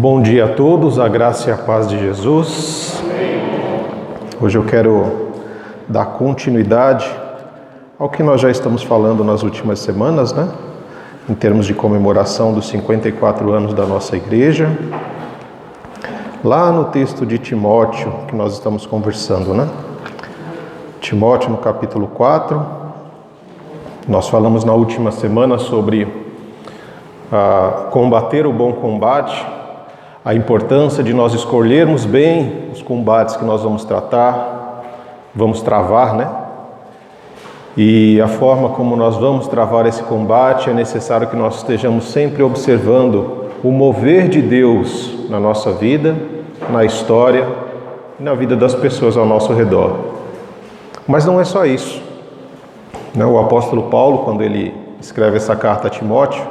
Bom dia a todos, a graça e a paz de Jesus. Hoje eu quero dar continuidade ao que nós já estamos falando nas últimas semanas, né? Em termos de comemoração dos 54 anos da nossa igreja. Lá no texto de Timóteo, que nós estamos conversando, né? Timóteo, no capítulo 4, nós falamos na última semana sobre combater o bom combate, a importância de nós escolhermos bem os combates que nós vamos travar, né? E a forma como nós vamos travar esse combate, é necessário que nós estejamos sempre observando o mover de Deus na nossa vida, na história e na vida das pessoas ao nosso redor. Mas não é só isso. O apóstolo Paulo, quando ele escreve essa carta a Timóteo,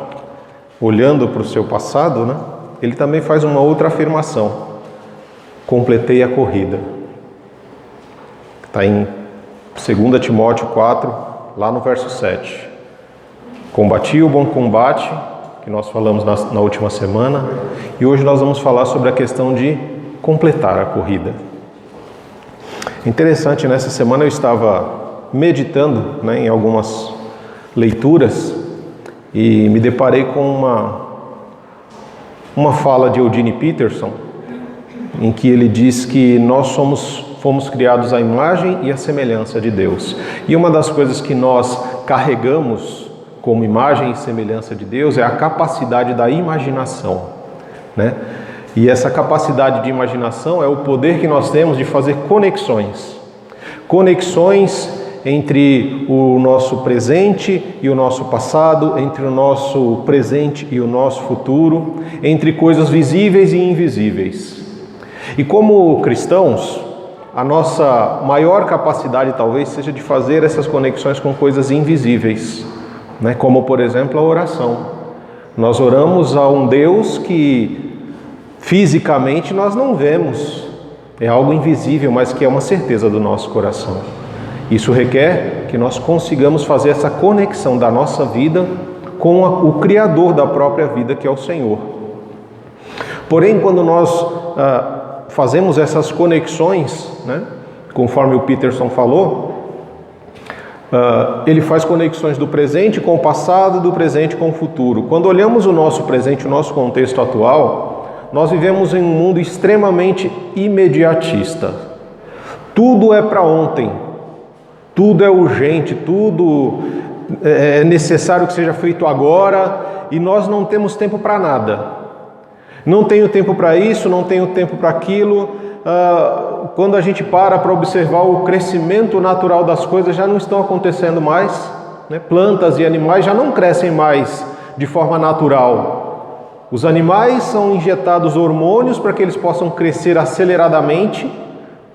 olhando para o seu passado, né? Ele também faz uma outra afirmação: completei a corrida. Está em 2 Timóteo 4, lá no verso 7. Combati o bom combate, que nós falamos na última semana, e hoje nós vamos falar sobre a questão de completar a corrida. Interessante, nessa semana eu estava meditando, né, em algumas leituras e me deparei com uma fala de Eugene Peterson, em que ele diz que nós fomos criados à imagem e à semelhança de Deus. E uma das coisas que nós carregamos como imagem e semelhança de Deus é a capacidade da imaginação, né? E essa capacidade de imaginação é o poder que nós temos de fazer conexões entre o nosso presente e o nosso passado, entre o nosso presente e o nosso futuro, entre coisas visíveis e invisíveis. E como cristãos, a nossa maior capacidade talvez seja de fazer essas conexões com coisas invisíveis, né? Como, por exemplo, a oração. Nós oramos a um Deus que fisicamente nós não vemos, é algo invisível, mas que é uma certeza do nosso coração. Isso requer que nós consigamos fazer essa conexão da nossa vida com o Criador da própria vida, que é o Senhor. Porém, quando nós fazemos essas conexões, né, conforme o Peterson falou, ele faz conexões do presente com o passado, do presente com o futuro. Quando olhamos o nosso presente, o nosso contexto atual, nós vivemos em um mundo extremamente imediatista. Tudo é para ontem. Tudo é urgente, tudo é necessário que seja feito agora, e nós não temos tempo para nada. Não tenho tempo para isso, não tenho tempo para aquilo. Quando a gente para observar o crescimento natural das coisas, já não estão acontecendo mais, né? Plantas e animais já não crescem mais de forma natural. Os animais são injetados hormônios para que eles possam crescer aceleradamente,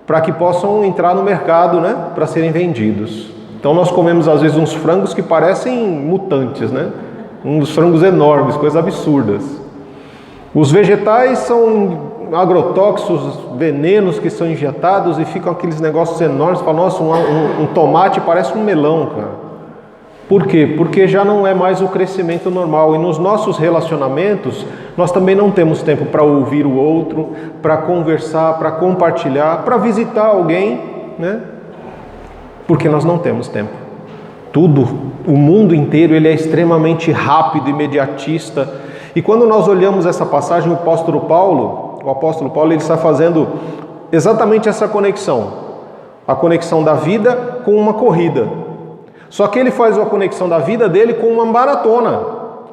para que possam entrar no mercado, né, para serem vendidos. Então nós comemos às vezes uns frangos que parecem mutantes, né? Uns frangos enormes, coisas absurdas. Os vegetais são agrotóxicos, venenos que são injetados e ficam aqueles negócios enormes. Fala, nossa, um tomate parece um melão, cara. Por quê? Porque já não é mais o crescimento normal. E nos nossos relacionamentos, nós também não temos tempo para ouvir o outro, para conversar, para compartilhar, para visitar alguém, né? Porque nós não temos tempo. O mundo inteiro, ele é extremamente rápido, imediatista. E quando nós olhamos essa passagem, o apóstolo Paulo, ele está fazendo exatamente essa conexão. A conexão da vida com uma corrida. Só que ele faz a conexão da vida dele com uma maratona,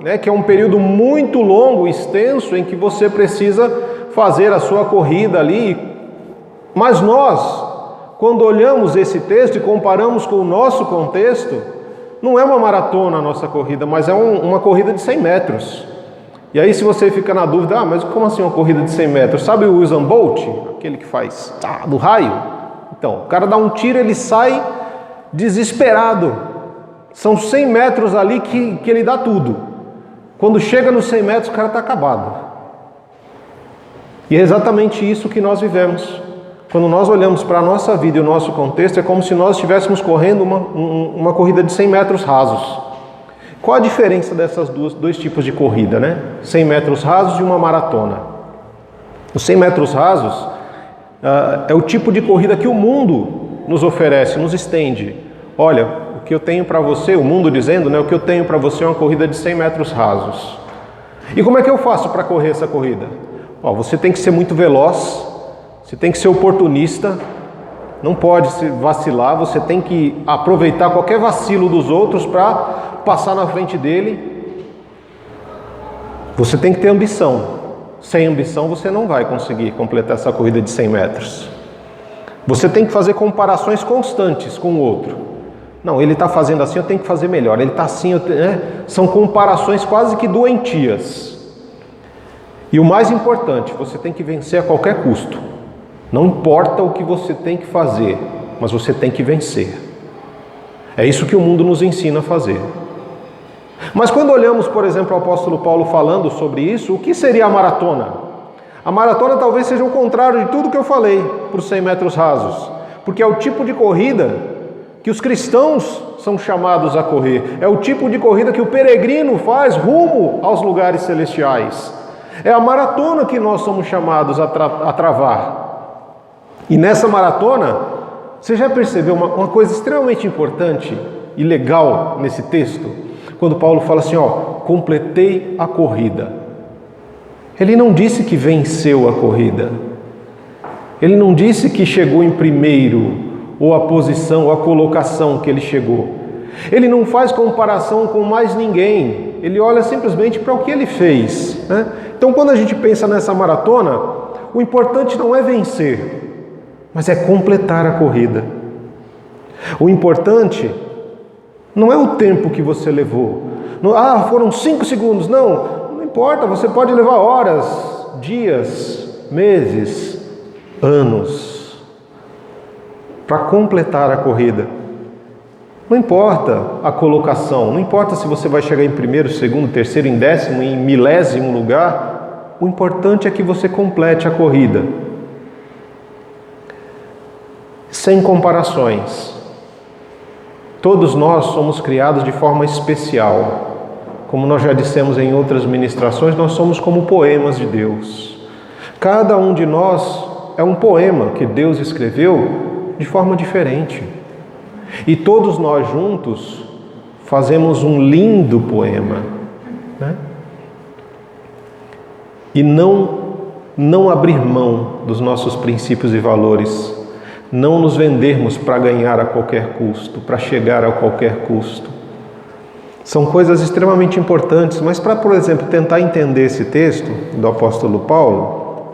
né? Que é um período muito longo, extenso, em que você precisa fazer a sua corrida ali. Mas nós, quando olhamos esse texto e comparamos com o nosso contexto, não é uma maratona a nossa corrida, mas é uma corrida de 100 metros. E aí, se você fica na dúvida, mas como assim uma corrida de 100 metros? Sabe o Usain Bolt? Aquele que faz do raio? Então, o cara dá um tiro, ele sai desesperado. São 100 metros ali que ele dá tudo. Quando chega nos 100 metros, o cara está acabado. E é exatamente isso que nós vivemos. Quando nós olhamos para a nossa vida e o nosso contexto, é como se nós estivéssemos correndo uma corrida de 100 metros rasos. Qual a diferença dessas dois tipos de corrida, né? 100 metros rasos e uma maratona. Os 100 metros rasos é o tipo de corrida que o mundo nos oferece, nos estende. Olha, o que eu tenho para você, o mundo dizendo, né, o que eu tenho para você é uma corrida de 100 metros rasos. E como é que eu faço para correr essa corrida? Você tem que ser muito veloz, você tem que ser oportunista, não pode se vacilar, você tem que aproveitar qualquer vacilo dos outros para passar na frente dele. Você tem que ter ambição. Sem ambição você não vai conseguir completar essa corrida de 100 metros. Você tem que fazer comparações constantes com o outro. Não, ele está fazendo assim, eu tenho que fazer melhor. Ele está assim, são comparações quase que doentias. E o mais importante, você tem que vencer a qualquer custo. Não importa o que você tem que fazer, mas você tem que vencer. É isso que o mundo nos ensina a fazer. Mas quando olhamos, por exemplo, o apóstolo Paulo falando sobre isso, o que seria a maratona? A maratona talvez seja o contrário de tudo que eu falei para os 100 metros rasos, porque é o tipo de corrida que os cristãos são chamados a correr, é o tipo de corrida que o peregrino faz rumo aos lugares celestiais. É a maratona que nós somos chamados a travar. E nessa maratona, você já percebeu uma coisa extremamente importante e legal nesse texto? Quando Paulo fala assim, completei a corrida. Ele não disse que venceu a corrida. Ele não disse que chegou em primeiro, ou a posição, ou a colocação que ele chegou. Ele não faz comparação com mais ninguém. Ele olha simplesmente para o que ele fez, né? Então, quando a gente pensa nessa maratona, o importante não é vencer, mas é completar a corrida. O importante não é o tempo que você levou. Foram 5 segundos. Não importa, você pode levar horas, dias, meses, anos para completar a corrida. Não importa a colocação, não importa se você vai chegar em primeiro, segundo, terceiro, em 10º, em 1000º lugar. O importante é que você complete a corrida. Sem comparações. Todos nós somos criados de forma especial. Como nós já dissemos em outras ministrações, nós somos como poemas de Deus. Cada um de nós é um poema que Deus escreveu de forma diferente. E todos nós juntos fazemos um lindo poema, né? E não abrir mão dos nossos princípios e valores. Não nos vendermos para ganhar a qualquer custo, para chegar a qualquer custo. São coisas extremamente importantes, mas para, por exemplo, tentar entender esse texto do apóstolo Paulo,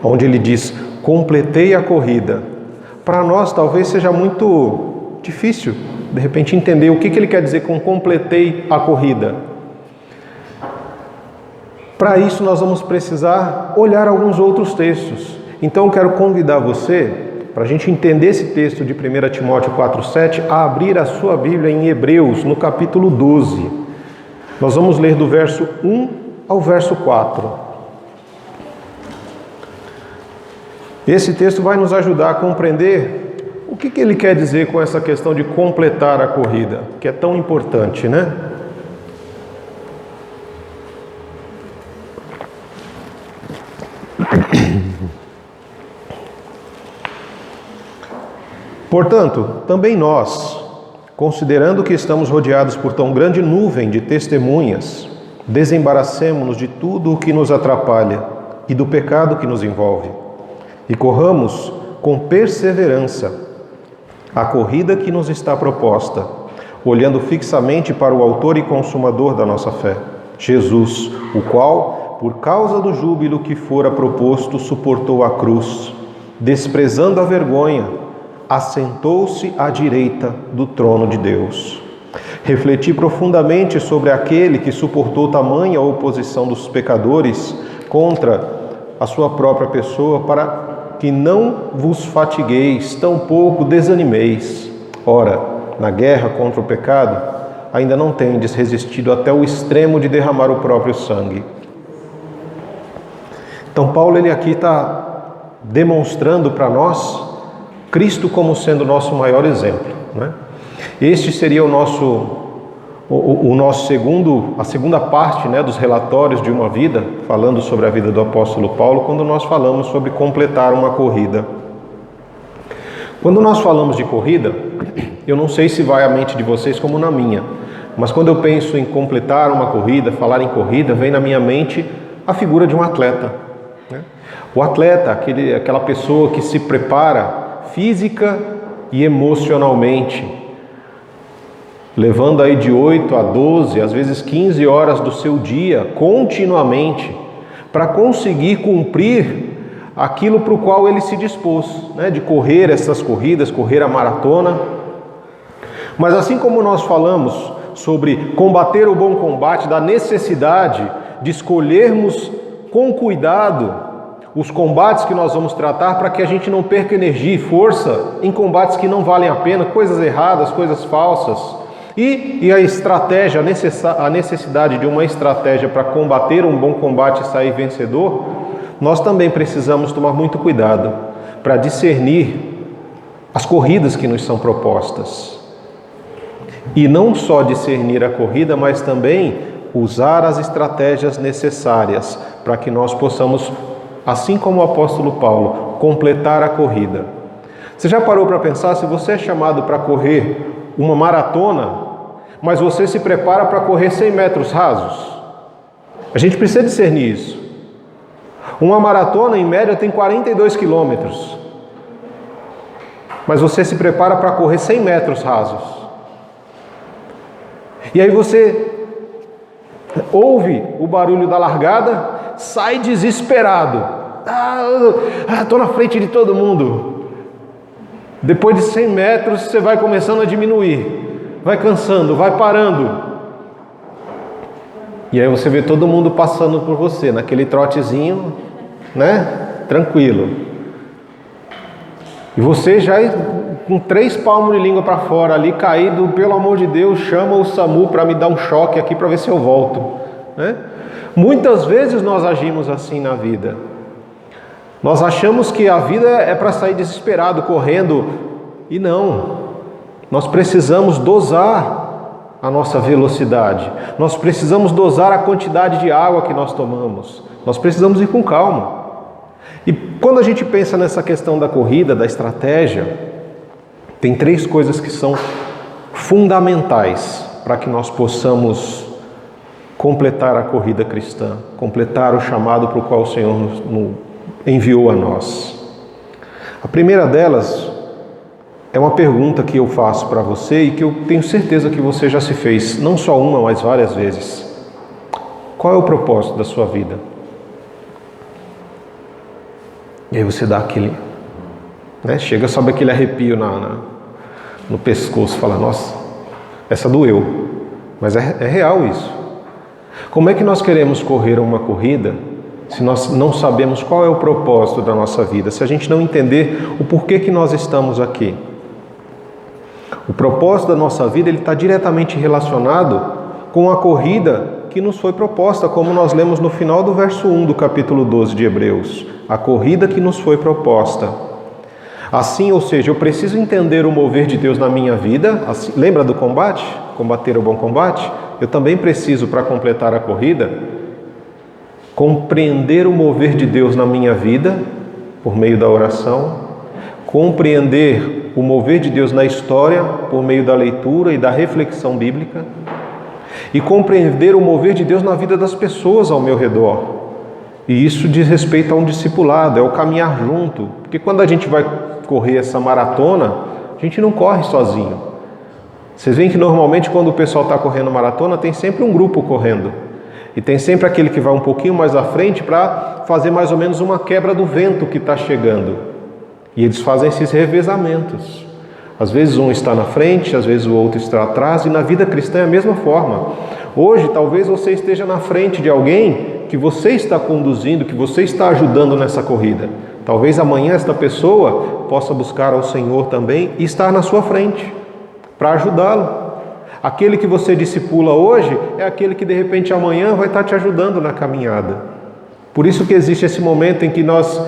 onde ele diz, completei a corrida, para nós talvez seja muito difícil, de repente, entender o que ele quer dizer com completei a corrida. Para isso nós vamos precisar olhar alguns outros textos. Então eu quero convidar você, para a gente entender esse texto de 1 Timóteo 4,7, a abrir a sua Bíblia em Hebreus, no capítulo 12. Nós vamos ler do verso 1 ao verso 4. Esse texto vai nos ajudar a compreender o que ele quer dizer com essa questão de completar a corrida, que é tão importante, né? Portanto, também nós, considerando que estamos rodeados por tão grande nuvem de testemunhas, desembaracemo-nos de tudo o que nos atrapalha e do pecado que nos envolve, e corramos com perseverança a corrida que nos está proposta, olhando fixamente para o autor e consumador da nossa fé, Jesus, o qual, por causa do júbilo que fora proposto, suportou a cruz, desprezando a vergonha, assentou-se à direita do trono de Deus. Refleti profundamente sobre aquele que suportou tamanha oposição dos pecadores contra a sua própria pessoa, para que não vos fatigueis, tampouco desanimeis. Ora, na guerra contra o pecado, ainda não tendes resistido até o extremo de derramar o próprio sangue. Então Paulo ele aqui está demonstrando para nós Cristo como sendo o nosso maior exemplo, né? Este seria o a segunda parte, né, dos relatórios de uma vida, falando sobre a vida do apóstolo Paulo, quando nós falamos sobre completar uma corrida. Quando nós falamos de corrida, eu não sei se vai à mente de vocês como na minha, mas quando eu penso em completar uma corrida, falar em corrida, vem na minha mente a figura de um atleta, né? O atleta, aquela pessoa que se prepara física e emocionalmente, levando aí de 8 a 12, às vezes 15 horas do seu dia, continuamente, para conseguir cumprir aquilo para o qual ele se dispôs, né? De correr essas corridas, correr a maratona. Mas assim como nós falamos sobre combater o bom combate, da necessidade de escolhermos com cuidado os combates que nós vamos tratar para que a gente não perca energia e força em combates que não valem a pena, coisas erradas, coisas falsas. E a estratégia, a necessidade de uma estratégia para combater um bom combate e sair vencedor, nós também precisamos tomar muito cuidado para discernir as corridas que nos são propostas. E não só discernir a corrida, mas também usar as estratégias necessárias para que nós possamos, assim como o apóstolo Paulo, completar a corrida. Você já parou para pensar, se você é chamado para correr uma maratona, mas você se prepara para correr 100 metros rasos? A gente precisa discernir isso. Uma maratona, em média, tem 42 quilômetros. Mas você se prepara para correr 100 metros rasos. E aí você ouve o barulho da largada, sai desesperado. Estou na frente de todo mundo. Depois de 100 metros, você vai começando a diminuir. Vai cansando, vai parando. E aí você vê todo mundo passando por você, naquele trotezinho, né? Tranquilo. E você já com 3 palmos de língua para fora ali, caído, pelo amor de Deus, chama o SAMU para me dar um choque aqui para ver se eu volto, né? Muitas vezes nós agimos assim na vida. Nós achamos que a vida é para sair desesperado, correndo, e não. Nós precisamos dosar a nossa velocidade. Nós precisamos dosar a quantidade de água que nós tomamos. Nós precisamos ir com calma. E quando a gente pensa nessa questão da corrida, da estratégia, tem 3 coisas que são fundamentais para que nós possamos completar a corrida cristã, completar o chamado para o qual o Senhor nos enviou a nós. A primeira delas é uma pergunta que eu faço para você e que eu tenho certeza que você já se fez, não só uma, mas várias vezes. Qual é o propósito da sua vida? E aí você dá aquele, né? Chega, sobe aquele arrepio no pescoço, fala, nossa, essa doeu. Mas é real isso. Como é que nós queremos correr uma corrida se nós não sabemos qual é o propósito da nossa vida, se a gente não entender o porquê que nós estamos aqui? O propósito da nossa vida está diretamente relacionado com a corrida que nos foi proposta, como nós lemos no final do verso 1 do capítulo 12 de Hebreus. A corrida que nos foi proposta. Assim, ou seja, eu preciso entender o mover de Deus na minha vida. Assim, lembra do combate? Combater o bom combate? Eu também preciso, para completar a corrida, compreender o mover de Deus na minha vida, por meio da oração, compreender o mover de Deus na história, por meio da leitura e da reflexão bíblica, e compreender o mover de Deus na vida das pessoas ao meu redor. E isso diz respeito a um discipulado, é o caminhar junto. Porque quando a gente vai correr essa maratona, a gente não corre sozinho. Vocês veem que normalmente quando o pessoal está correndo maratona, tem sempre um grupo correndo. E tem sempre aquele que vai um pouquinho mais à frente para fazer mais ou menos uma quebra do vento que está chegando. E eles fazem esses revezamentos. Às vezes um está na frente, às vezes o outro está atrás, e na vida cristã é a mesma forma. Hoje talvez você esteja na frente de alguém que você está conduzindo, que você está ajudando nessa corrida. Talvez amanhã esta pessoa possa buscar ao Senhor também e estar na sua frente para ajudá-lo. Aquele que você discipula hoje é aquele que de repente amanhã vai estar te ajudando na caminhada. Por isso que existe esse momento em que nós,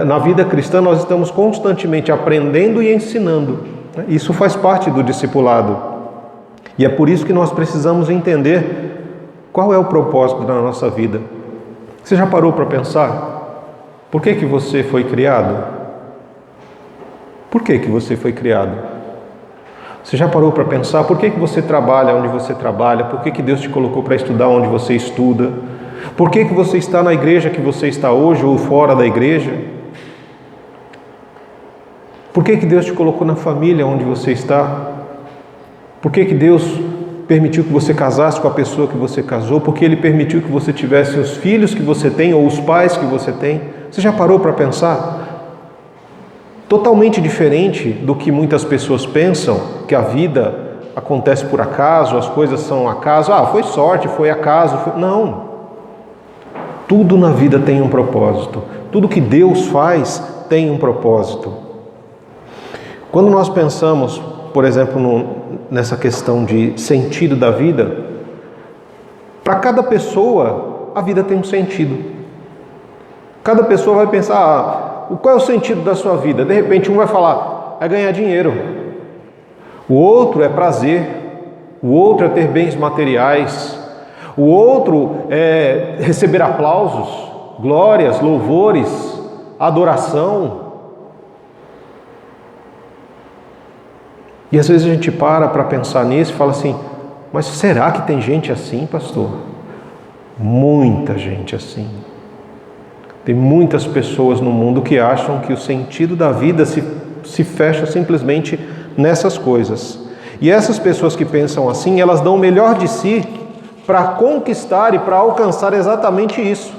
na vida cristã, nós estamos constantemente aprendendo e ensinando. Isso faz parte do discipulado. E é por isso que nós precisamos entender qual é o propósito da nossa vida. Você já parou para pensar? Por que você foi criado? Por que você foi criado? Você já parou para pensar por que você trabalha onde você trabalha? Por que Deus te colocou para estudar onde você estuda? Por que você está na igreja que você está hoje ou fora da igreja? Por que Deus te colocou na família onde você está? Por que Deus permitiu que você casasse com a pessoa que você casou? Por que Ele permitiu que você tivesse os filhos que você tem ou os pais que você tem? Você já parou para pensar? Totalmente diferente do que muitas pessoas pensam, que a vida acontece por acaso, as coisas são acaso. Foi sorte, foi acaso. Não. Tudo na vida tem um propósito. Tudo que Deus faz tem um propósito. Quando nós pensamos, por exemplo, nessa questão de sentido da vida, para cada pessoa, a vida tem um sentido. Cada pessoa vai pensar, qual é o sentido da sua vida? De repente um vai falar, é ganhar dinheiro. O outro é prazer. O outro é ter bens materiais. O outro é receber aplausos, glórias, louvores, adoração. E às vezes a gente para pensar nisso e fala assim, mas será que tem gente assim, pastor? Muita gente assim. Tem muitas pessoas no mundo que acham que o sentido da vida se fecha simplesmente nessas coisas. E essas pessoas que pensam assim, elas dão o melhor de si para conquistar e para alcançar exatamente isso.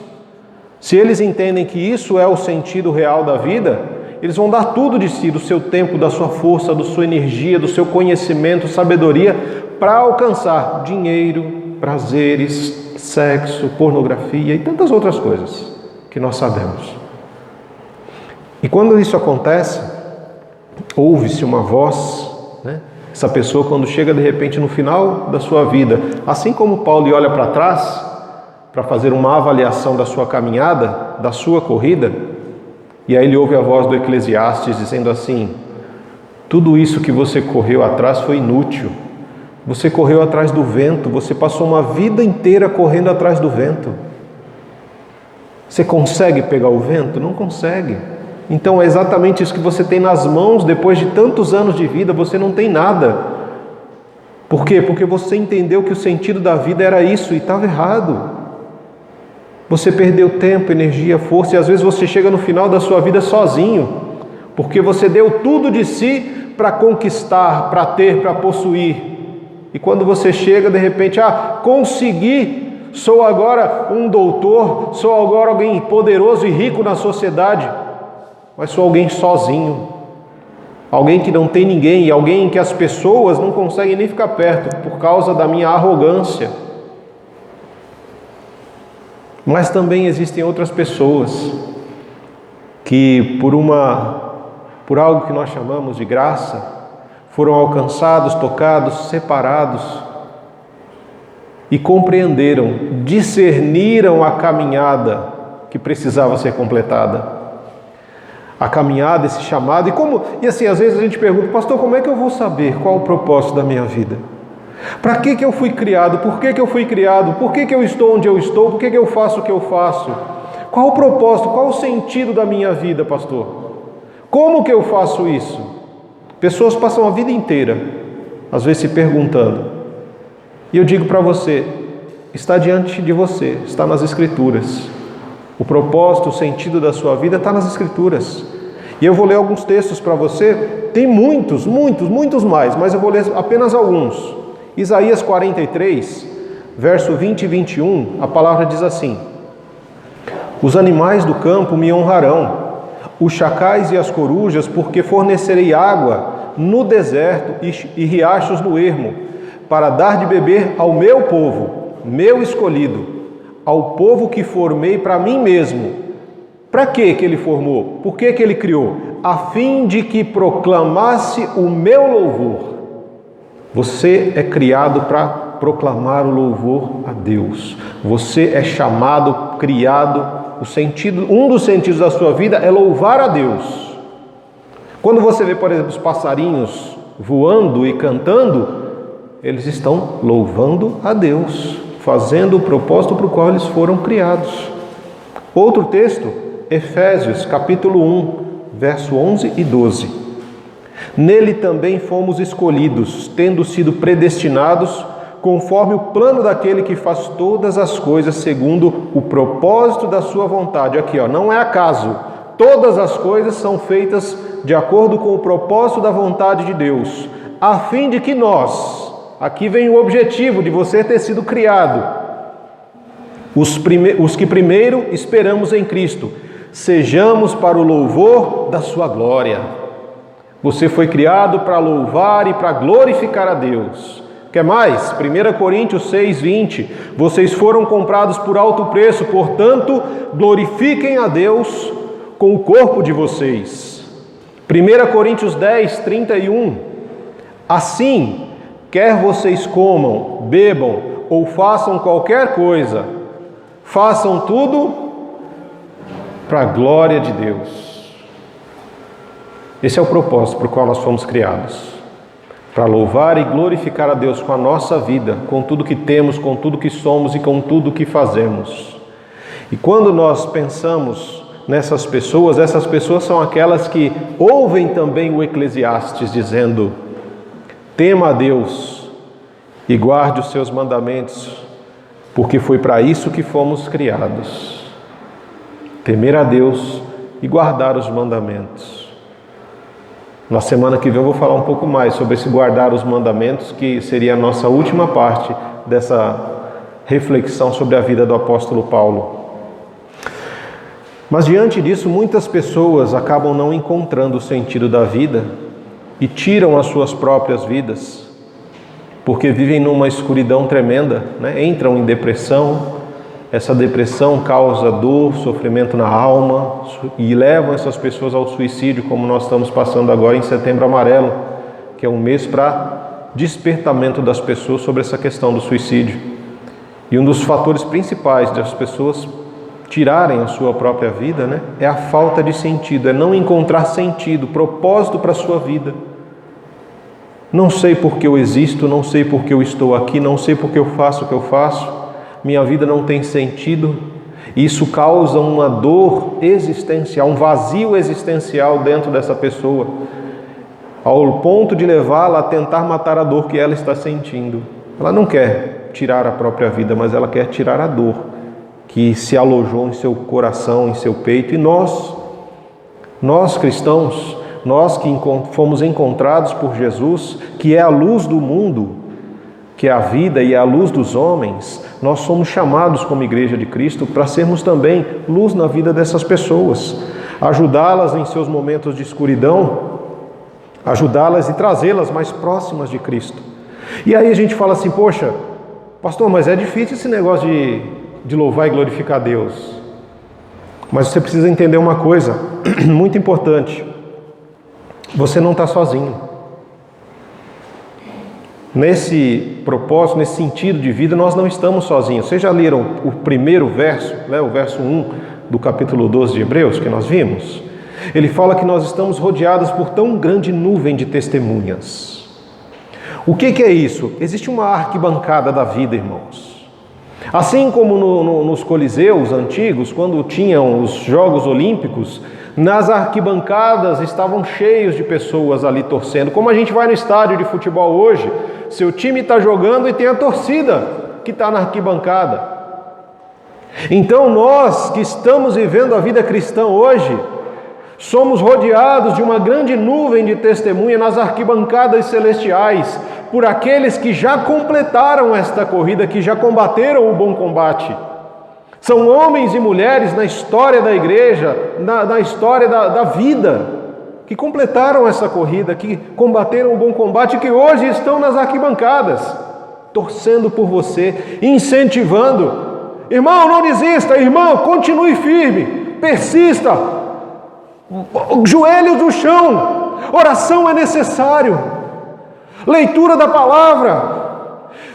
Se eles entendem que isso é o sentido real da vida, eles vão dar tudo de si, do seu tempo, da sua força, da sua energia, do seu conhecimento, sabedoria, para alcançar dinheiro, prazeres, sexo, pornografia e tantas outras coisas que nós sabemos. E quando isso acontece, ouve-se uma voz, Essa pessoa, quando chega de repente no final da sua vida, assim como Paulo olha para trás para fazer uma avaliação da sua caminhada, da sua corrida, e aí ele ouve a voz do Eclesiastes dizendo assim: tudo isso que você correu atrás foi inútil. Você correu atrás do vento, você passou uma vida inteira correndo atrás do vento. Você consegue pegar o vento? Não consegue. Então é exatamente isso que você tem nas mãos depois de tantos anos de vida, você não tem nada. Por quê? Porque você entendeu que o sentido da vida era isso e estava errado. Você perdeu tempo, energia, força e às vezes você chega no final da sua vida sozinho, porque você deu tudo de si para conquistar, para ter, para possuir. E quando você chega, de repente, consegui, sou agora um doutor, sou agora alguém poderoso e rico na sociedade, mas sou alguém sozinho, alguém que não tem ninguém, alguém que as pessoas não conseguem nem ficar perto por causa da minha arrogância. Mas também existem outras pessoas que por algo que nós chamamos de graça, foram alcançados, tocados, separados e compreenderam, discerniram a caminhada que precisava ser completada. A caminhada, esse chamado, e assim, às vezes a gente pergunta: pastor, como é que eu vou saber qual o propósito da minha vida? Para que eu fui criado? Por que eu fui criado? Por que eu estou onde eu estou? Por que eu faço o que eu faço? Qual o propósito? Qual o sentido da minha vida, pastor? Como que eu faço isso? Pessoas passam a vida inteira, às vezes se perguntando. E eu digo para você, está diante de você, está nas Escrituras. O propósito, o sentido da sua vida está nas Escrituras. E eu vou ler alguns textos para você, tem muitos mais, mas eu vou ler apenas alguns. Isaías 43, verso 20 e 21, a palavra diz assim: os animais do campo me honrarão, os chacais e as corujas, porque fornecerei água no deserto e riachos no ermo, para dar de beber ao meu povo, meu escolhido, ao povo que formei para mim mesmo. Para que ele formou? Por que ele criou? A fim de que proclamasse o meu louvor. Você é criado para proclamar o louvor a Deus. Você é chamado, criado, um dos sentidos da sua vida é louvar a Deus. Quando você vê, por exemplo, os passarinhos voando e cantando, Eles estão louvando a Deus, fazendo o propósito para o qual eles foram criados. Outro texto, Efésios, capítulo 1, verso 11 e 12. Nele também fomos escolhidos, tendo sido predestinados, conforme o plano daquele que faz todas as coisas segundo o propósito da sua vontade. Aqui, não é acaso. Todas as coisas são feitas de acordo com o propósito da vontade de Deus, a fim de que nós, aqui vem o objetivo de você ter sido criado, os que primeiro esperamos em Cristo, sejamos para o louvor da sua glória. Você foi criado para louvar e para glorificar a Deus. Quer mais? 1 Coríntios 6:20, vocês foram comprados por alto preço, portanto, glorifiquem a Deus com o corpo de vocês. 1 Coríntios 10:31, assim, quer vocês comam, bebam ou façam qualquer coisa, façam tudo para a glória de Deus. Esse é o propósito para o qual nós fomos criados. Para louvar e glorificar a Deus com a nossa vida, com tudo que temos, com tudo que somos e com tudo que fazemos. E quando nós pensamos nessas pessoas, essas pessoas são aquelas que ouvem também o Eclesiastes dizendo: tema a Deus e guarde os seus mandamentos, porque foi para isso que fomos criados. Temer a Deus e guardar os mandamentos. Na semana que vem eu vou falar um pouco mais sobre esse guardar os mandamentos, que seria a nossa última parte dessa reflexão sobre a vida do apóstolo Paulo. Mas diante disso, muitas pessoas acabam não encontrando o sentido da vida e tiram as suas próprias vidas, porque vivem numa escuridão tremenda, Entram em depressão. Essa depressão causa dor, sofrimento na alma e levam essas pessoas ao suicídio, como nós estamos passando agora em Setembro Amarelo, que é um mês para despertamento das pessoas sobre essa questão do suicídio. E um dos fatores principais das pessoas tirarem a sua própria vida, é a falta de sentido, é não encontrar sentido, propósito para a sua vida. Não sei por que eu existo, não sei por que eu estou aqui, não sei por que eu faço o que eu faço. Minha vida não tem sentido. Isso causa uma dor existencial, um vazio existencial dentro dessa pessoa, ao ponto de levá-la a tentar matar a dor que ela está sentindo. Ela não quer tirar a própria vida, mas ela quer tirar a dor que se alojou em seu coração, em seu peito. E nós cristãos, nós que fomos encontrados por Jesus, que é a luz do mundo, que é a vida e é a luz dos homens, nós somos chamados como Igreja de Cristo para sermos também luz na vida dessas pessoas, ajudá-las em seus momentos de escuridão, ajudá-las e trazê-las mais próximas de Cristo. E aí a gente fala assim: poxa, pastor, mas é difícil esse negócio de louvar e glorificar a Deus. Mas você precisa entender uma coisa muito importante: você não está sozinho. Nesse propósito, nesse sentido de vida, nós não estamos sozinhos. Vocês já leram o primeiro verso, o verso 1 do capítulo 12 de Hebreus, que nós vimos? Ele fala que nós estamos rodeados por tão grande nuvem de testemunhas. O que é isso? Existe uma arquibancada da vida, irmãos. Assim como nos coliseus antigos, quando tinham os Jogos Olímpicos, nas arquibancadas estavam cheios de pessoas ali torcendo. Como a gente vai no estádio de futebol hoje, seu time está jogando e tem a torcida que está na arquibancada. Então nós que estamos vivendo a vida cristã hoje, somos rodeados de uma grande nuvem de testemunha nas arquibancadas celestiais, por aqueles que já completaram esta corrida, que já combateram o bom combate. São homens e mulheres na história da igreja, na história da vida, que completaram essa corrida, que combateram o bom combate, que hoje estão nas arquibancadas, torcendo por você, incentivando. Irmão, não desista, irmão, continue firme, persista, joelhos no chão, oração é necessário, leitura da palavra.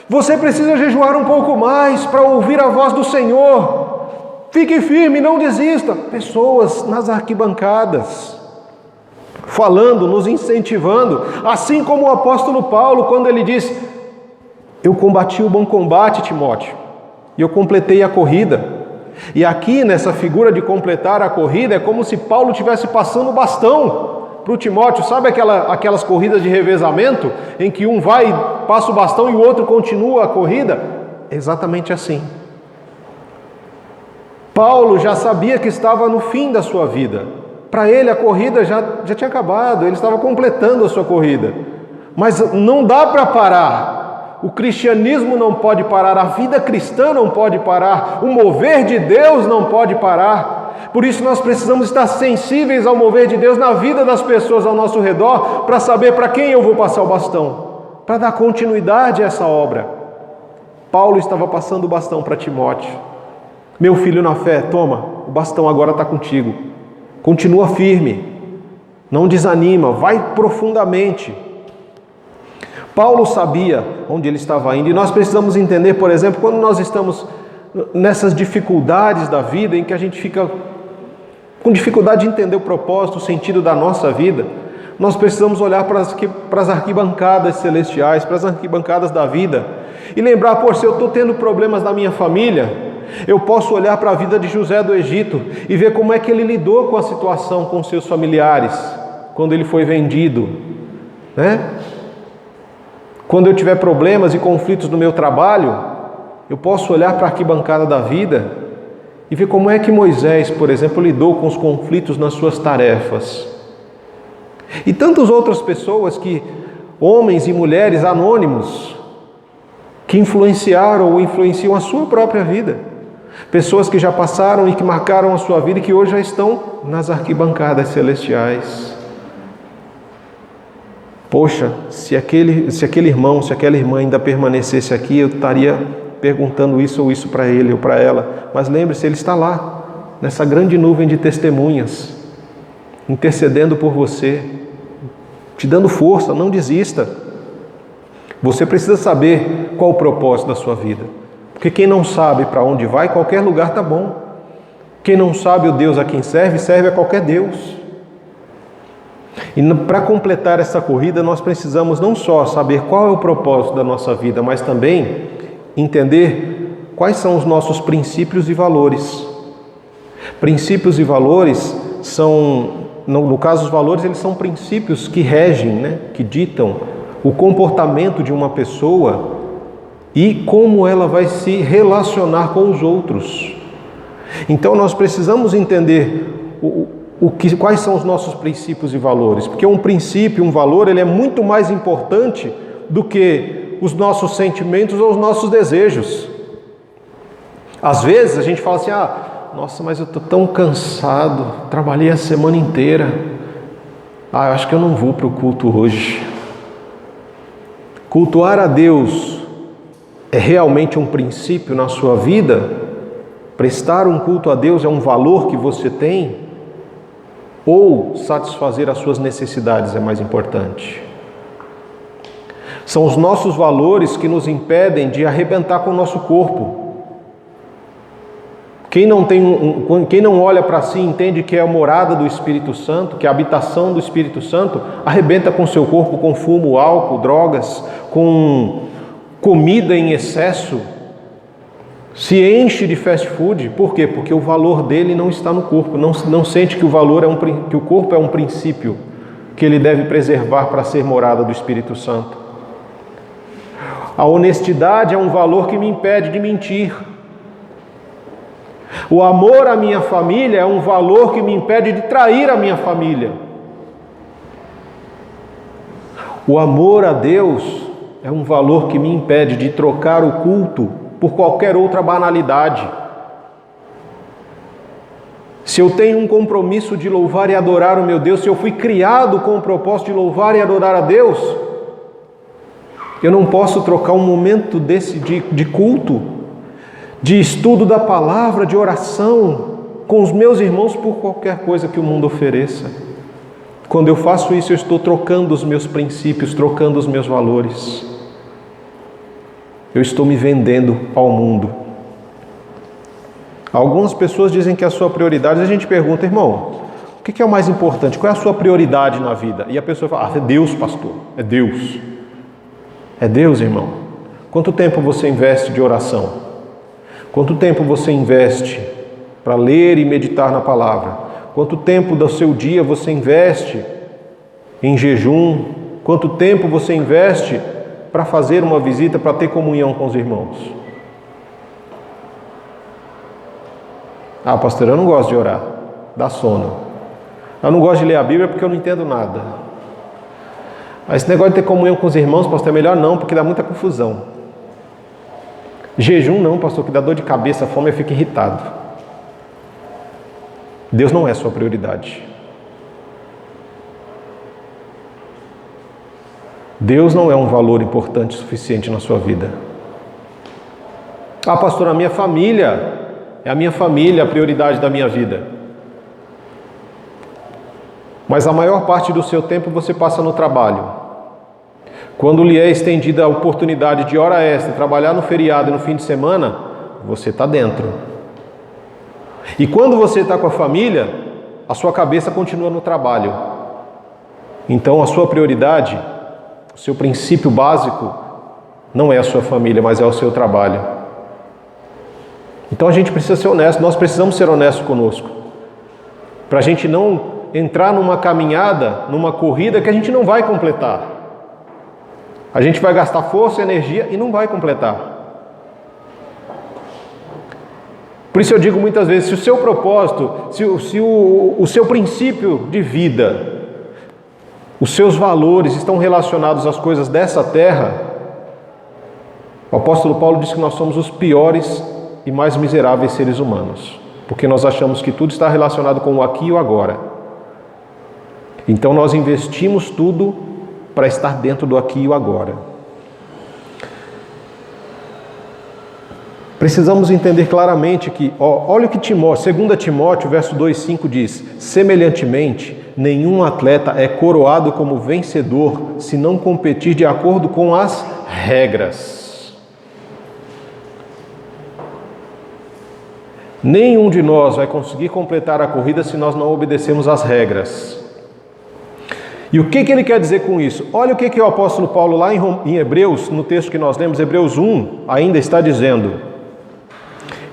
Você precisa jejuar um pouco mais para ouvir a voz do Senhor. Fique firme, não desista. Pessoas nas arquibancadas, falando, nos incentivando. Assim como o apóstolo Paulo, quando ele diz: Eu combati o bom combate, Timóteo, e eu completei a corrida. E aqui, nessa figura de completar a corrida, é como se Paulo estivesse passando o bastão para o Timóteo. Sabe aquelas corridas de revezamento, em que um vai, passa o bastão e o outro continua a corrida? Exatamente assim. Paulo já sabia que estava no fim da sua vida. Para ele a corrida já tinha acabado, ele estava completando a sua corrida. Mas não dá para parar. O cristianismo não pode parar, a vida cristã não pode parar, o mover de Deus não pode parar. Por isso nós precisamos estar sensíveis ao mover de Deus na vida das pessoas ao nosso redor, para saber para quem eu vou passar o bastão, para dar continuidade a essa obra. Paulo estava passando o bastão para Timóteo. Meu filho na fé, toma, o bastão agora está contigo. Continua firme, não desanima, vai profundamente. Paulo sabia onde ele estava indo, e nós precisamos entender, por exemplo, quando nós estamos nessas dificuldades da vida, em que a gente fica com dificuldade de entender o propósito, o sentido da nossa vida, nós precisamos olhar para as arquibancadas celestiais, para as arquibancadas da vida, e lembrar, se eu estou tendo problemas na minha família, eu posso olhar para a vida de José do Egito e ver como é que ele lidou com a situação com seus familiares, quando ele foi vendido, né? Quando eu tiver problemas e conflitos no meu trabalho, eu posso olhar para a arquibancada da vida e ver como é que Moisés, por exemplo, lidou com os conflitos nas suas tarefas. E tantas outras pessoas homens e mulheres anônimos, que influenciaram ou influenciam a sua própria vida. Pessoas que já passaram e que marcaram a sua vida e que hoje já estão nas arquibancadas celestiais. Poxa, se aquele irmão, se aquela irmã ainda permanecesse aqui, eu estaria perguntando isso ou isso para ele ou para ela. Mas lembre-se, ele está lá, nessa grande nuvem de testemunhas, intercedendo por você, te dando força, não desista. Você precisa saber qual o propósito da sua vida. Porque quem não sabe para onde vai, qualquer lugar está bom. Quem não sabe o Deus a quem serve, serve a qualquer Deus. E para completar essa corrida, nós precisamos não só saber qual é o propósito da nossa vida, mas também entender quais são os nossos princípios e valores. Princípios e valores são, no caso os valores, eles são princípios que regem, que ditam o comportamento de uma pessoa e como ela vai se relacionar com os outros. Então nós precisamos entender quais são os nossos princípios e valores, porque um princípio, um valor, ele é muito mais importante do que os nossos sentimentos ou os nossos desejos. Às vezes a gente fala assim, nossa, mas eu estou tão cansado, trabalhei a semana inteira, eu acho que eu não vou para o culto hoje. Cultuar a Deus é realmente um princípio na sua vida? Prestar um culto a Deus é um valor que você tem? Ou satisfazer as suas necessidades é mais importante? São os nossos valores que nos impedem de arrebentar com o nosso corpo. Quem não olha para si e entende que é a morada do Espírito Santo, que é a habitação do Espírito Santo, arrebenta com seu corpo com fumo, álcool, drogas, com comida em excesso, se enche de fast food. Por quê? Porque o valor dele não está no corpo, não sente que que o corpo é um princípio que ele deve preservar para ser morada do Espírito Santo. A honestidade é um valor que me impede de mentir. O amor à minha família é um valor que me impede de trair a minha família. O amor a Deus é um valor que me impede de trocar o culto por qualquer outra banalidade. Se eu tenho um compromisso de louvar e adorar o meu Deus, se eu fui criado com o propósito de louvar e adorar a Deus, eu não posso trocar um momento desse de culto, de estudo da palavra, de oração com os meus irmãos por qualquer coisa que o mundo ofereça. Quando eu faço isso, eu estou trocando os meus princípios, trocando os meus valores. Eu estou me vendendo ao mundo. Algumas pessoas dizem que a sua prioridade, a gente pergunta, irmão, o que é o mais importante? Qual é a sua prioridade na vida? E a pessoa fala, é Deus, pastor, é Deus. É Deus, irmão. Quanto tempo você investe de oração? Quanto tempo você investe para ler e meditar na palavra? Quanto tempo do seu dia você investe em jejum? Quanto tempo você investe para fazer uma visita, para ter comunhão com os irmãos? Ah, pastor, eu não gosto de orar, dá sono. Eu não gosto de ler a Bíblia porque eu não entendo nada. Mas esse negócio de ter comunhão com os irmãos, pastor, é melhor não, porque dá muita confusão. Jejum não, pastor, que dá dor de cabeça, fome, eu fico irritado. Deus não é sua prioridade. Deus não é um valor importante o suficiente na sua vida. Ah, pastor, a minha família, é a minha família a prioridade da minha vida. Mas a maior parte do seu tempo você passa no trabalho. Quando lhe é estendida a oportunidade de hora extra, trabalhar no feriado e no fim de semana, você está dentro. E quando você está com a família, a sua cabeça continua no trabalho. Então a sua prioridade, o seu princípio básico, não é a sua família, mas é o seu trabalho. Então a gente precisa ser honesto, nós precisamos ser honestos conosco. Para a gente não entrar numa caminhada, numa corrida que a gente não vai completar. A gente vai gastar força e energia e não vai completar. Por isso eu digo muitas vezes, se o seu propósito, se o seu princípio de vida, os seus valores estão relacionados às coisas dessa terra, o apóstolo Paulo diz que nós somos os piores e mais miseráveis seres humanos, porque nós achamos que tudo está relacionado com o aqui e o agora. Então nós investimos tudo para estar dentro do aqui e o agora. Precisamos entender claramente que, olha o que Timóteo, 2 Timóteo, verso 2,5 diz: semelhantemente, nenhum atleta é coroado como vencedor se não competir de acordo com as regras. Nenhum de nós vai conseguir completar a corrida se nós não obedecermos às regras. E o que ele quer dizer com isso? Olha o que o apóstolo Paulo lá em Hebreus, no texto que nós lemos, Hebreus 1, ainda está dizendo.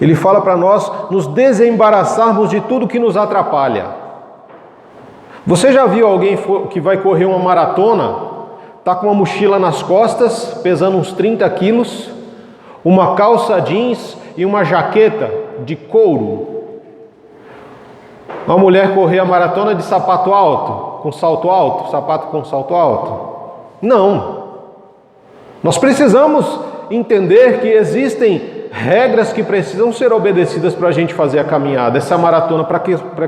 Ele fala para nós nos desembaraçarmos de tudo que nos atrapalha. Você já viu alguém que vai correr uma maratona, está com uma mochila nas costas, pesando uns 30 quilos, uma calça jeans e uma jaqueta de couro? Uma mulher correr a maratona de sapato alto, com salto alto, sapato com salto alto? Não. Nós precisamos entender que existem regras que precisam ser obedecidas para a gente fazer a caminhada, essa maratona, para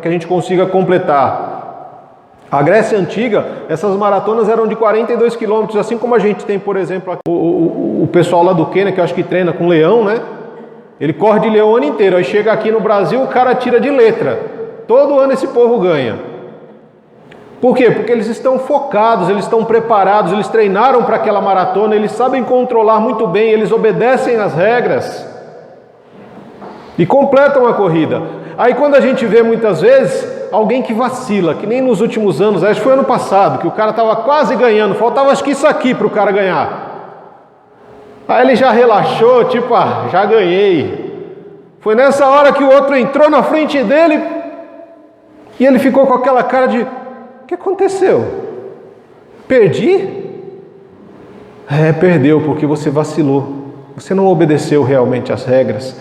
que a gente consiga completar. A Grécia Antiga, essas maratonas eram de 42 quilômetros, assim como a gente tem, por exemplo, o pessoal lá do Quênia, que eu acho que treina com leão, né? Ele corre de leão o ano inteiro, aí chega aqui no Brasil, o cara tira de letra. Todo ano esse povo ganha. Por quê? Porque eles estão focados, eles estão preparados, eles treinaram para aquela maratona, eles sabem controlar muito bem, eles obedecem às regras e completam a corrida. Aí quando a gente vê muitas vezes alguém que vacila, que nem nos últimos anos, acho que foi ano passado, que o cara estava quase ganhando, faltava acho que isso aqui para o cara ganhar. Aí ele já relaxou, tipo, já ganhei. Foi nessa hora que o outro entrou na frente dele e ele ficou com aquela cara de: o que aconteceu? Perdi? Perdeu porque você vacilou. Você não obedeceu realmente às regras.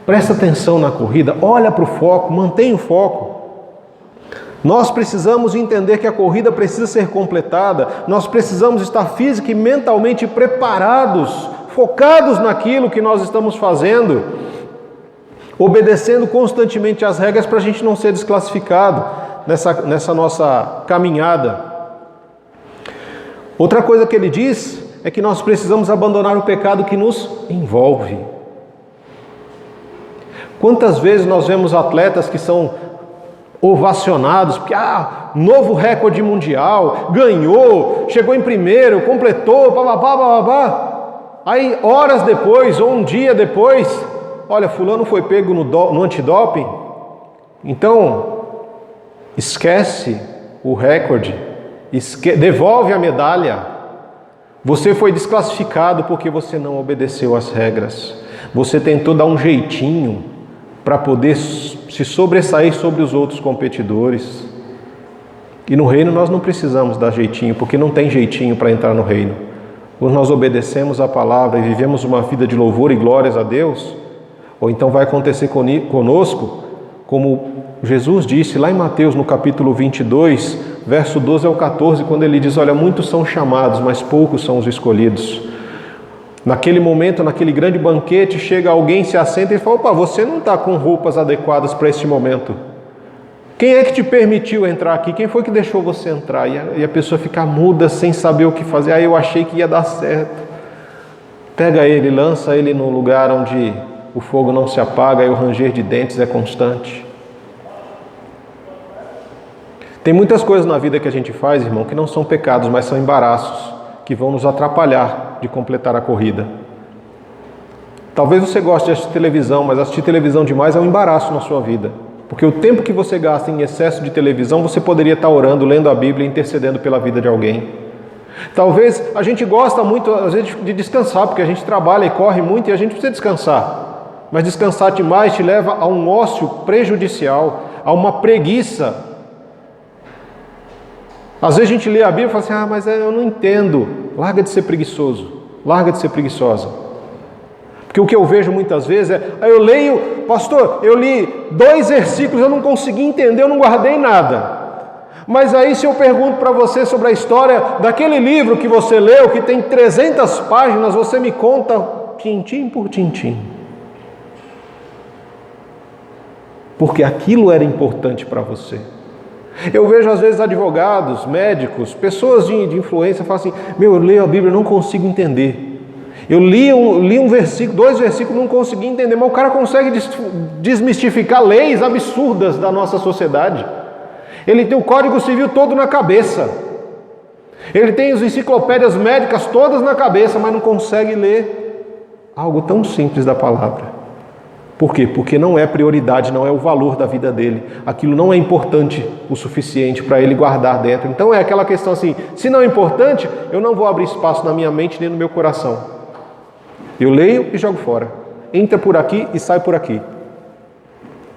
Presta atenção na corrida, olha para o foco, mantenha o foco. Nós precisamos entender que a corrida precisa ser completada. Nós precisamos estar física e mentalmente preparados, focados naquilo que nós estamos fazendo, obedecendo constantemente às regras para a gente não ser desclassificado nessa nossa caminhada. Outra coisa que ele diz é que nós precisamos abandonar o pecado que nos envolve. Quantas vezes nós vemos atletas que são ovacionados, porque novo recorde mundial, ganhou, chegou em primeiro, completou, bababá. Aí horas depois, ou um dia depois, olha, fulano foi pego no antidoping. Então, esquece o recorde, devolve a medalha. Você foi desclassificado porque você não obedeceu às regras. Você tentou dar um jeitinho para poder se sobressair sobre os outros competidores. E no reino nós não precisamos dar jeitinho, porque não tem jeitinho para entrar no reino. Quando nós obedecemos a palavra e vivemos uma vida de louvor e glórias a Deus, ou então vai acontecer conosco, como Jesus disse lá em Mateus, no capítulo 22, verso 12 ao 14, quando ele diz, olha, muitos são chamados, mas poucos são os escolhidos. Naquele momento, naquele grande banquete, chega alguém, se assenta e fala, opa, você não está com roupas adequadas para este momento. Quem é que te permitiu entrar aqui? Quem foi que deixou você entrar? E a pessoa fica muda, sem saber o que fazer. Eu achei que ia dar certo. Pega ele, lança ele num lugar onde o fogo não se apaga e o ranger de dentes é constante. Tem muitas coisas na vida que a gente faz, irmão, que não são pecados, mas são embaraços, que vão nos atrapalhar de completar a corrida. Talvez você goste de assistir televisão, mas assistir televisão demais é um embaraço na sua vida. Porque o tempo que você gasta em excesso de televisão, você poderia estar orando, lendo a Bíblia, intercedendo pela vida de alguém. Talvez a gente gosta muito, às vezes, de descansar, porque a gente trabalha e corre muito e a gente precisa descansar. Mas descansar demais te leva a um ócio prejudicial, a uma preguiça. Às vezes a gente lê a Bíblia e fala assim, mas eu não entendo. Larga de ser preguiçoso, larga de ser preguiçosa. Porque o que eu vejo muitas vezes eu leio, pastor, eu li 2 versículos, eu não consegui entender, eu não guardei nada. Mas aí se eu pergunto para você sobre a história daquele livro que você leu, que tem 300 páginas, você me conta tintim por tintim. Porque aquilo era importante para você. Eu vejo às vezes advogados, médicos, pessoas de influência, falam assim, eu leio a Bíblia e não consigo entender. Eu li um versículo, 2 versículos, não consegui entender, mas o cara consegue desmistificar leis absurdas da nossa sociedade. Ele tem o Código Civil todo na cabeça. Ele tem as enciclopédias médicas todas na cabeça, mas não consegue ler algo tão simples da palavra. Por quê? Porque não é prioridade, não é o valor da vida dele. Aquilo não é importante o suficiente para ele guardar dentro. Então é aquela questão assim, se não é importante, eu não vou abrir espaço na minha mente nem no meu coração. Eu leio e jogo fora. Entra por aqui e sai por aqui.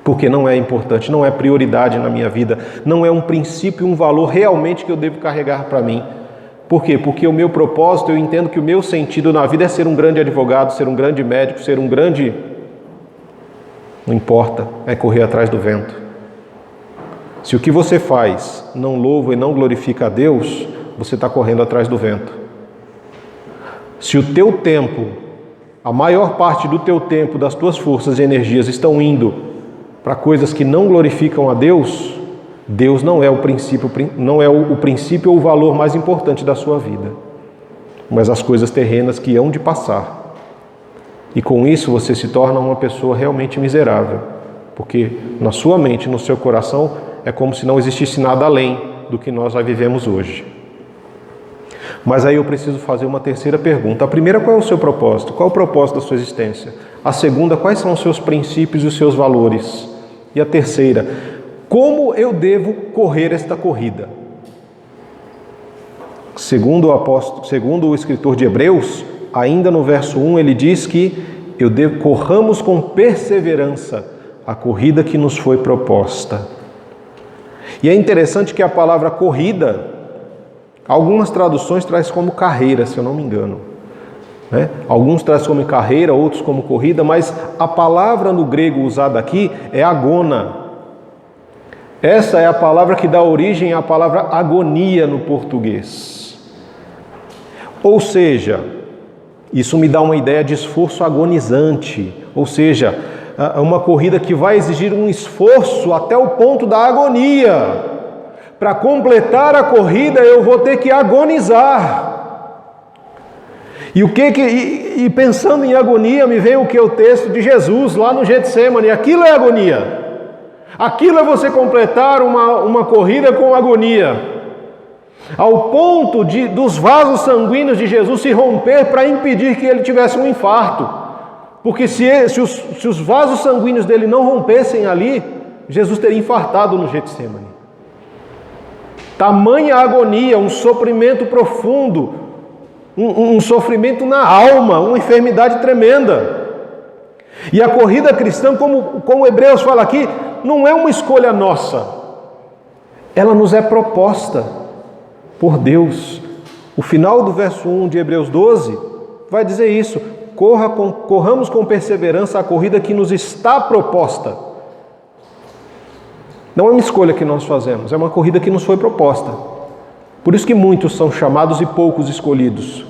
Porque não é importante, não é prioridade na minha vida. Não é um princípio, um valor realmente que eu devo carregar para mim. Por quê? Porque o meu propósito, eu entendo que o meu sentido na vida é ser um grande advogado, ser um grande médico, ser um grande... Não importa, é correr atrás do vento. Se o que você faz não louva e não glorifica a Deus, você está correndo atrás do vento. Se o teu tempo, a maior parte do teu tempo, das tuas forças e energias estão indo para coisas que não glorificam a Deus, Deus não é o princípio ou o valor mais importante da sua vida, mas as coisas terrenas que hão de passar. E com isso você se torna uma pessoa realmente miserável, porque na sua mente, no seu coração, é como se não existisse nada além do que nós já vivemos hoje. Mas aí eu preciso fazer uma terceira pergunta. A primeira, qual é o seu propósito? Qual é o propósito da sua existência? A segunda, quais são os seus princípios e os seus valores? E a terceira, como eu devo correr esta corrida? Segundo o escritor de Hebreus, ainda no verso 1, ele diz que corramos com perseverança a corrida que nos foi proposta. E é interessante que a palavra corrida, algumas traduções traz como carreira, se eu não me engano. Alguns traz como carreira, outros como corrida, mas a palavra no grego usada aqui é agona. Essa é a palavra que dá origem à palavra agonia no português. Ou seja, isso me dá uma ideia de esforço agonizante, ou seja, uma corrida que vai exigir um esforço até o ponto da agonia. Para completar a corrida eu vou ter que agonizar. E pensando em agonia, me vem o texto de Jesus lá no Getsemane. Aquilo é agonia. Aquilo é você completar uma corrida com agonia. Ao ponto dos vasos sanguíneos de Jesus se romper para impedir que ele tivesse um infarto. Porque se os vasos sanguíneos dele não rompessem ali, Jesus teria infartado no Getsemane. Tamanha agonia, um sofrimento profundo, um sofrimento na alma, uma enfermidade tremenda. E a corrida cristã, como Hebreus fala aqui, não é uma escolha nossa. Ela nos é proposta por Deus. O final do verso 1 de Hebreus 12 vai dizer isso: corramos com perseverança a corrida que nos está proposta. Não é uma escolha que nós fazemos, é uma corrida que nos foi proposta. Por isso que muitos são chamados e poucos escolhidos.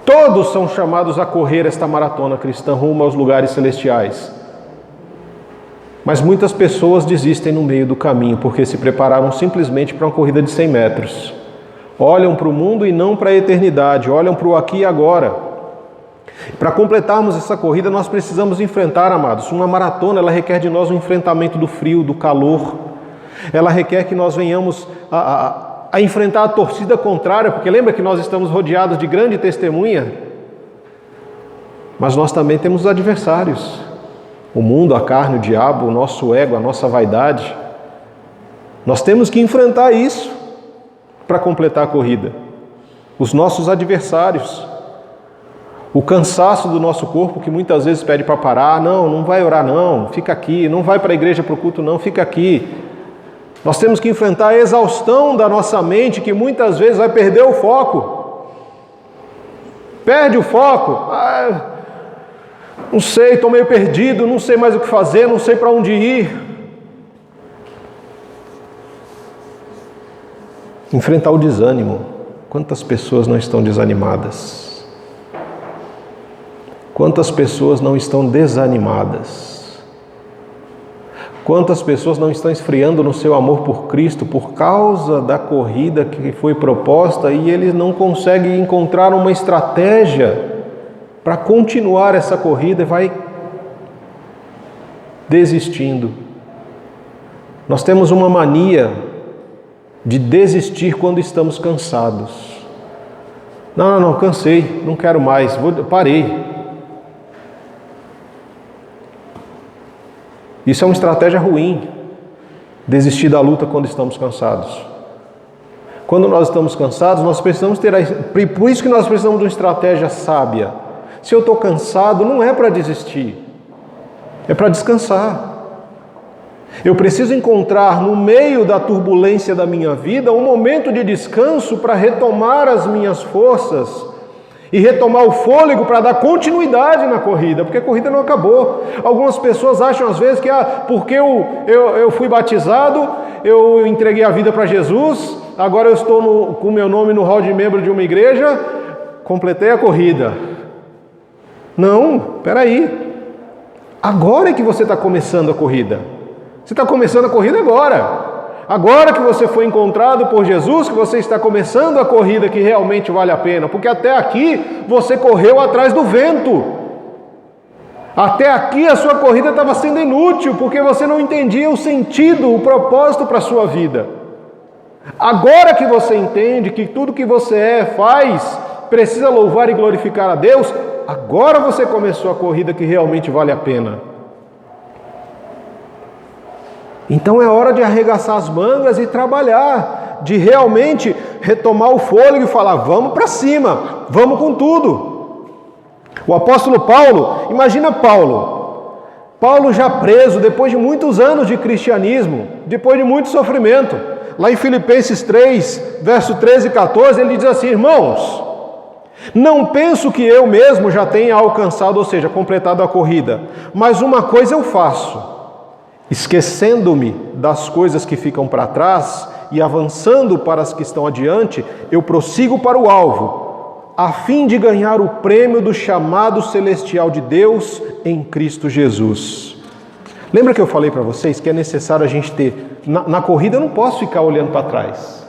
Todos são chamados a correr esta maratona cristã rumo aos lugares celestiais. Mas muitas pessoas desistem no meio do caminho, porque se prepararam simplesmente para uma corrida de 100 metros. Olham para o mundo e não para a eternidade, olham para o aqui e agora. Para completarmos essa corrida, nós precisamos enfrentar, amados, uma maratona. Ela requer de nós um enfrentamento do frio, do calor. Ela requer que nós venhamos a enfrentar a torcida contrária, porque lembra que nós estamos rodeados de grande testemunha? Mas nós também temos os adversários. O mundo, a carne, o diabo, o nosso ego, a nossa vaidade. Nós temos que enfrentar isso para completar a corrida. Os nossos adversários. O cansaço do nosso corpo, que muitas vezes pede para parar. Não vai orar não, fica aqui. Não vai para a igreja, para o culto não, fica aqui. Nós temos que enfrentar a exaustão da nossa mente, que muitas vezes vai perder o foco. Perde o foco. Não sei, estou meio perdido, não sei mais o que fazer, não sei para onde ir. Enfrentar o desânimo. Quantas pessoas não estão desanimadas? Quantas pessoas não estão desanimadas? Quantas pessoas não estão esfriando no seu amor por Cristo por causa da corrida que foi proposta e eles não conseguem encontrar uma estratégia para continuar essa corrida e vai desistindo. Nós temos uma mania de desistir quando estamos cansados. Não, cansei, não quero mais, parei. Isso é uma estratégia ruim, desistir da luta quando estamos cansados. Quando nós estamos cansados, nós precisamos por isso que nós precisamos de uma estratégia sábia. Se eu estou cansado, não é para desistir, é para descansar. Eu preciso encontrar no meio da turbulência da minha vida um momento de descanso para retomar as minhas forças e retomar o fôlego para dar continuidade na corrida, porque a corrida não acabou. Algumas pessoas acham às vezes que porque eu fui batizado, eu entreguei a vida para Jesus, agora eu estou com o meu nome no hall de membro de uma igreja, completei a corrida. Não, peraí. Agora é que você está começando a corrida. Você está começando a corrida agora. Agora que você foi encontrado por Jesus, que você está começando a corrida que realmente vale a pena. Porque até aqui você correu atrás do vento. Até aqui a sua corrida estava sendo inútil, porque você não entendia o sentido, o propósito para a sua vida. Agora que você entende que tudo que você faz, precisa louvar e glorificar a Deus, agora você começou a corrida que realmente vale a pena. Então é hora de arregaçar as mangas e trabalhar, de realmente retomar o fôlego e falar, vamos para cima, vamos com tudo. O apóstolo Paulo, imagina Paulo já preso, depois de muitos anos de cristianismo, depois de muito sofrimento, lá em Filipenses 3, verso 13 e 14, ele diz assim, irmãos, não penso que eu mesmo já tenha alcançado, ou seja, completado a corrida, mas uma coisa eu faço, esquecendo-me das coisas que ficam para trás e avançando para as que estão adiante, eu prossigo para o alvo, a fim de ganhar o prêmio do chamado celestial de Deus em Cristo Jesus. Lembra que eu falei para vocês que é necessário a gente ter, na corrida eu não posso ficar olhando para trás,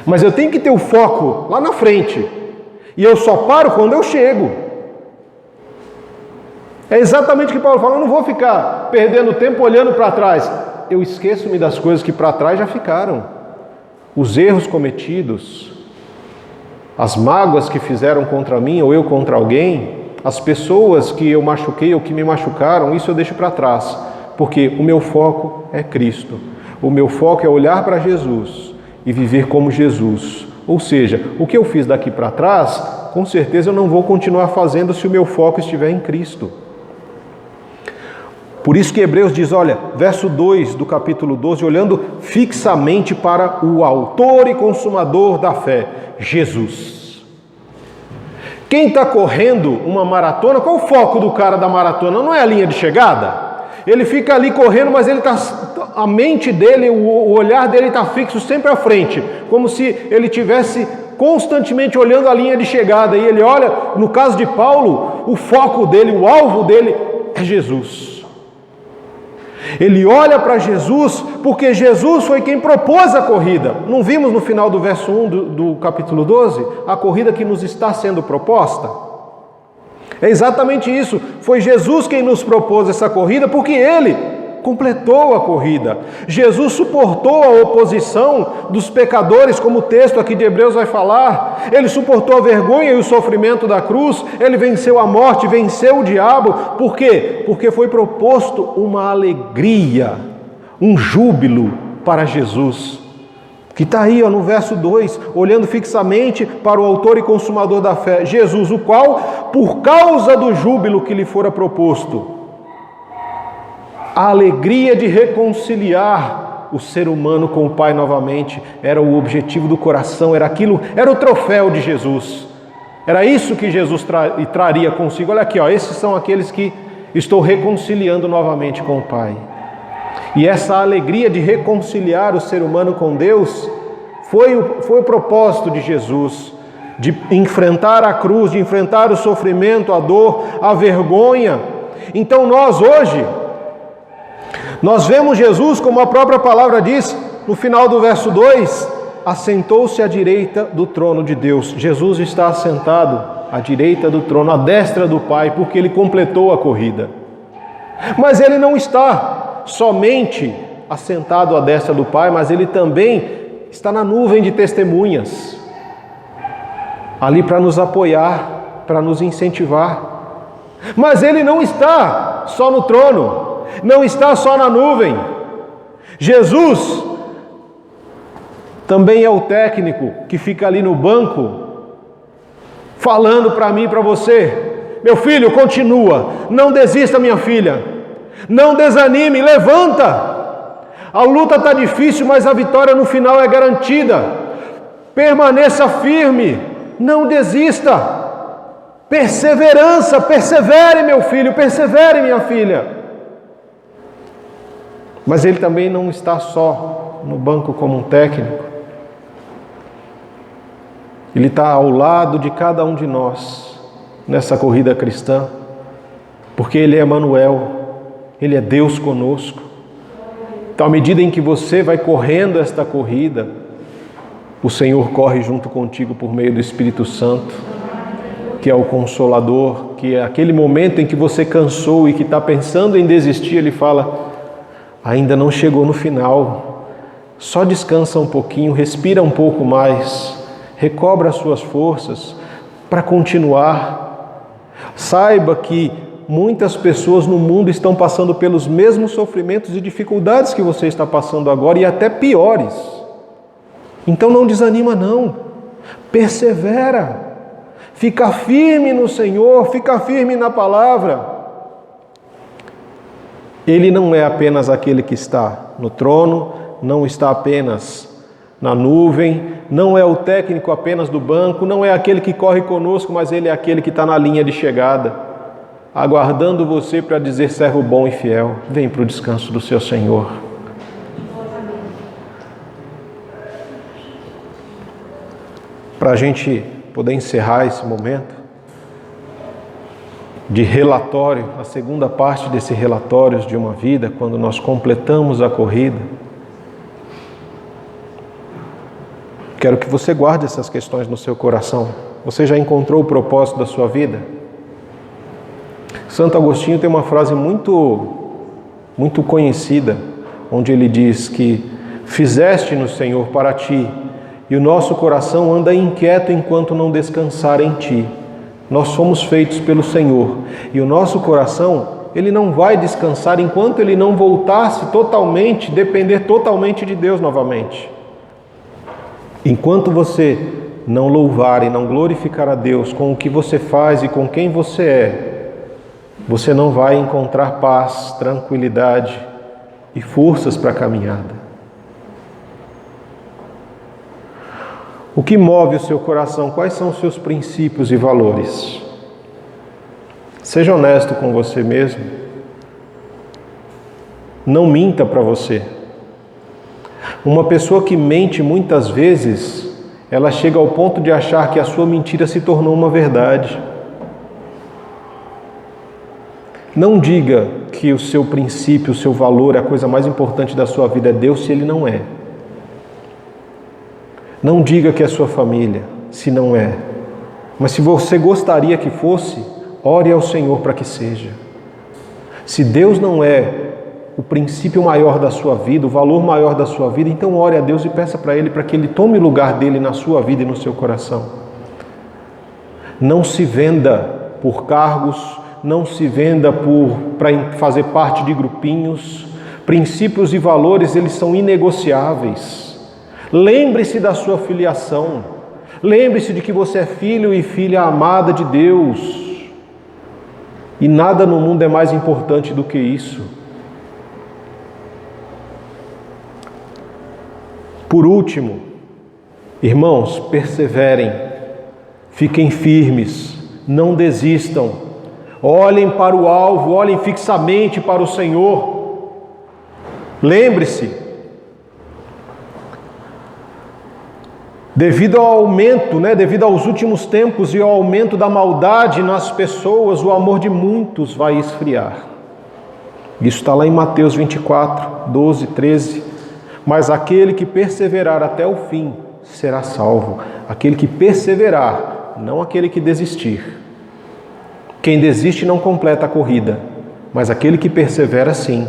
mas eu tenho que ter o foco lá na frente, e eu só paro quando eu chego. É exatamente o que Paulo fala, eu não vou ficar perdendo tempo olhando para trás. Eu esqueço-me das coisas que para trás já ficaram. Os erros cometidos, as mágoas que fizeram contra mim ou eu contra alguém, as pessoas que eu machuquei ou que me machucaram, isso eu deixo para trás. Porque o meu foco é Cristo. O meu foco é olhar para Jesus e viver como Jesus, Ou seja, o que eu fiz daqui para trás, com certeza eu não vou continuar fazendo se o meu foco estiver em Cristo. Por isso que Hebreus diz, olha, verso 2 do capítulo 12, olhando fixamente para o autor e consumador da fé, Jesus. Quem está correndo uma maratona, qual é o foco do cara da maratona? Não é a linha de chegada? Ele fica ali correndo, mas a mente dele, o olhar dele está fixo sempre à frente, como se ele estivesse constantemente olhando a linha de chegada. E ele olha, no caso de Paulo, o foco dele, o alvo dele é Jesus. Ele olha para Jesus porque Jesus foi quem propôs a corrida. Não vimos no final do verso 1 do capítulo 12 a corrida que nos está sendo proposta? É exatamente isso. Foi Jesus quem nos propôs essa corrida porque Ele completou a corrida. Jesus suportou a oposição dos pecadores, como o texto aqui de Hebreus vai falar. Ele suportou a vergonha e o sofrimento da cruz. Ele venceu a morte, venceu o diabo. Por quê? Porque foi proposto uma alegria, um júbilo para Jesus, que está aí no verso 2, olhando fixamente para o autor e consumador da fé, Jesus, o qual, por causa do júbilo que lhe fora proposto, a alegria de reconciliar o ser humano com o Pai novamente, era o objetivo do coração, era o troféu de Jesus. Era isso que Jesus traria consigo. Olha aqui, esses são aqueles que estou reconciliando novamente com o Pai. E essa alegria de reconciliar o ser humano com Deus foi o propósito de Jesus, de enfrentar a cruz, de enfrentar o sofrimento, a dor, a vergonha. Então nós hoje, nós vemos Jesus, como a própria palavra diz, no final do verso 2, assentou-se à direita do trono de Deus. Jesus está assentado à direita do trono, à destra do Pai, porque Ele completou a corrida. Mas Ele não está somente assentado à destra do Pai, mas Ele também está na nuvem de testemunhas, ali para nos apoiar, para nos incentivar. Mas Ele não está só no trono, não está só na nuvem. Jesus também é o técnico que fica ali no banco, falando para mim e para você: meu filho, continua, não desista, minha filha, não desanime, levanta. A luta está difícil, mas a vitória no final é garantida. Permaneça firme, não desista. Perseverança, persevere, meu filho, persevere, minha filha. Mas Ele também não está só no banco como um técnico. Ele está ao lado de cada um de nós nessa corrida cristã, porque Ele é Emanuel, Ele é Deus conosco. Então, à medida em que você vai correndo esta corrida, o Senhor corre junto contigo por meio do Espírito Santo, que é o Consolador, que é aquele momento em que você cansou e que está pensando em desistir, Ele fala: ainda não chegou no final, só descansa um pouquinho, respira um pouco mais, recobra as suas forças para continuar. Saiba que muitas pessoas no mundo estão passando pelos mesmos sofrimentos e dificuldades que você está passando agora, e até piores. Então não desanima não, persevera, fica firme no Senhor, fica firme na palavra. Ele não é apenas aquele que está no trono, não está apenas na nuvem, não é o técnico apenas do banco, não é aquele que corre conosco, mas Ele é aquele que está na linha de chegada, aguardando você para dizer: servo bom e fiel, vem para o descanso do seu Senhor. Para a gente poder encerrar esse momento de relatório, a segunda parte desse relatório de uma vida, quando nós completamos a corrida, quero que você guarde essas questões no seu coração. Você já encontrou o propósito da sua vida? Santo Agostinho tem uma frase muito conhecida, onde ele diz que fizeste-nos, Senhor, para Ti, e o nosso coração anda inquieto enquanto não descansar em Ti. Nós fomos feitos pelo Senhor, e o nosso coração, ele não vai descansar enquanto ele não voltar-se totalmente, depender totalmente de Deus novamente. Enquanto você não louvar e não glorificar a Deus com o que você faz e com quem você é, você não vai encontrar paz, tranquilidade e forças para a caminhada. O que move o seu coração? Quais são os seus princípios e valores? Seja honesto com você mesmo. Não minta para você. Uma pessoa que mente muitas vezes, ela chega ao ponto de achar que a sua mentira se tornou uma verdade. Não diga que o seu princípio, o seu valor, a coisa mais importante da sua vida é Deus, se Ele não é. Não diga que é sua família, se não é. Mas se você gostaria que fosse, ore ao Senhor para que seja. Se Deus não é o princípio maior da sua vida, o valor maior da sua vida, então ore a Deus e peça para Ele para que Ele tome o lugar dele na sua vida e no seu coração. Não se venda por cargos, não se venda para fazer parte de grupinhos. Princípios e valores, eles são inegociáveis. Lembre-se da sua filiação. Lembre-se de que você é filho e filha amada de Deus. E nada no mundo é mais importante do que isso. Por último, irmãos, perseverem, fiquem firmes, não desistam, olhem para o alvo, olhem fixamente para o Senhor. Lembre-se, devido ao aumento, devido aos últimos tempos e ao aumento da maldade nas pessoas, o amor de muitos vai esfriar. Isso está lá em Mateus 24, 12, 13. Mas aquele que perseverar até o fim será salvo. Aquele que perseverar, não aquele que desistir. Quem desiste não completa a corrida, mas aquele que persevera sim.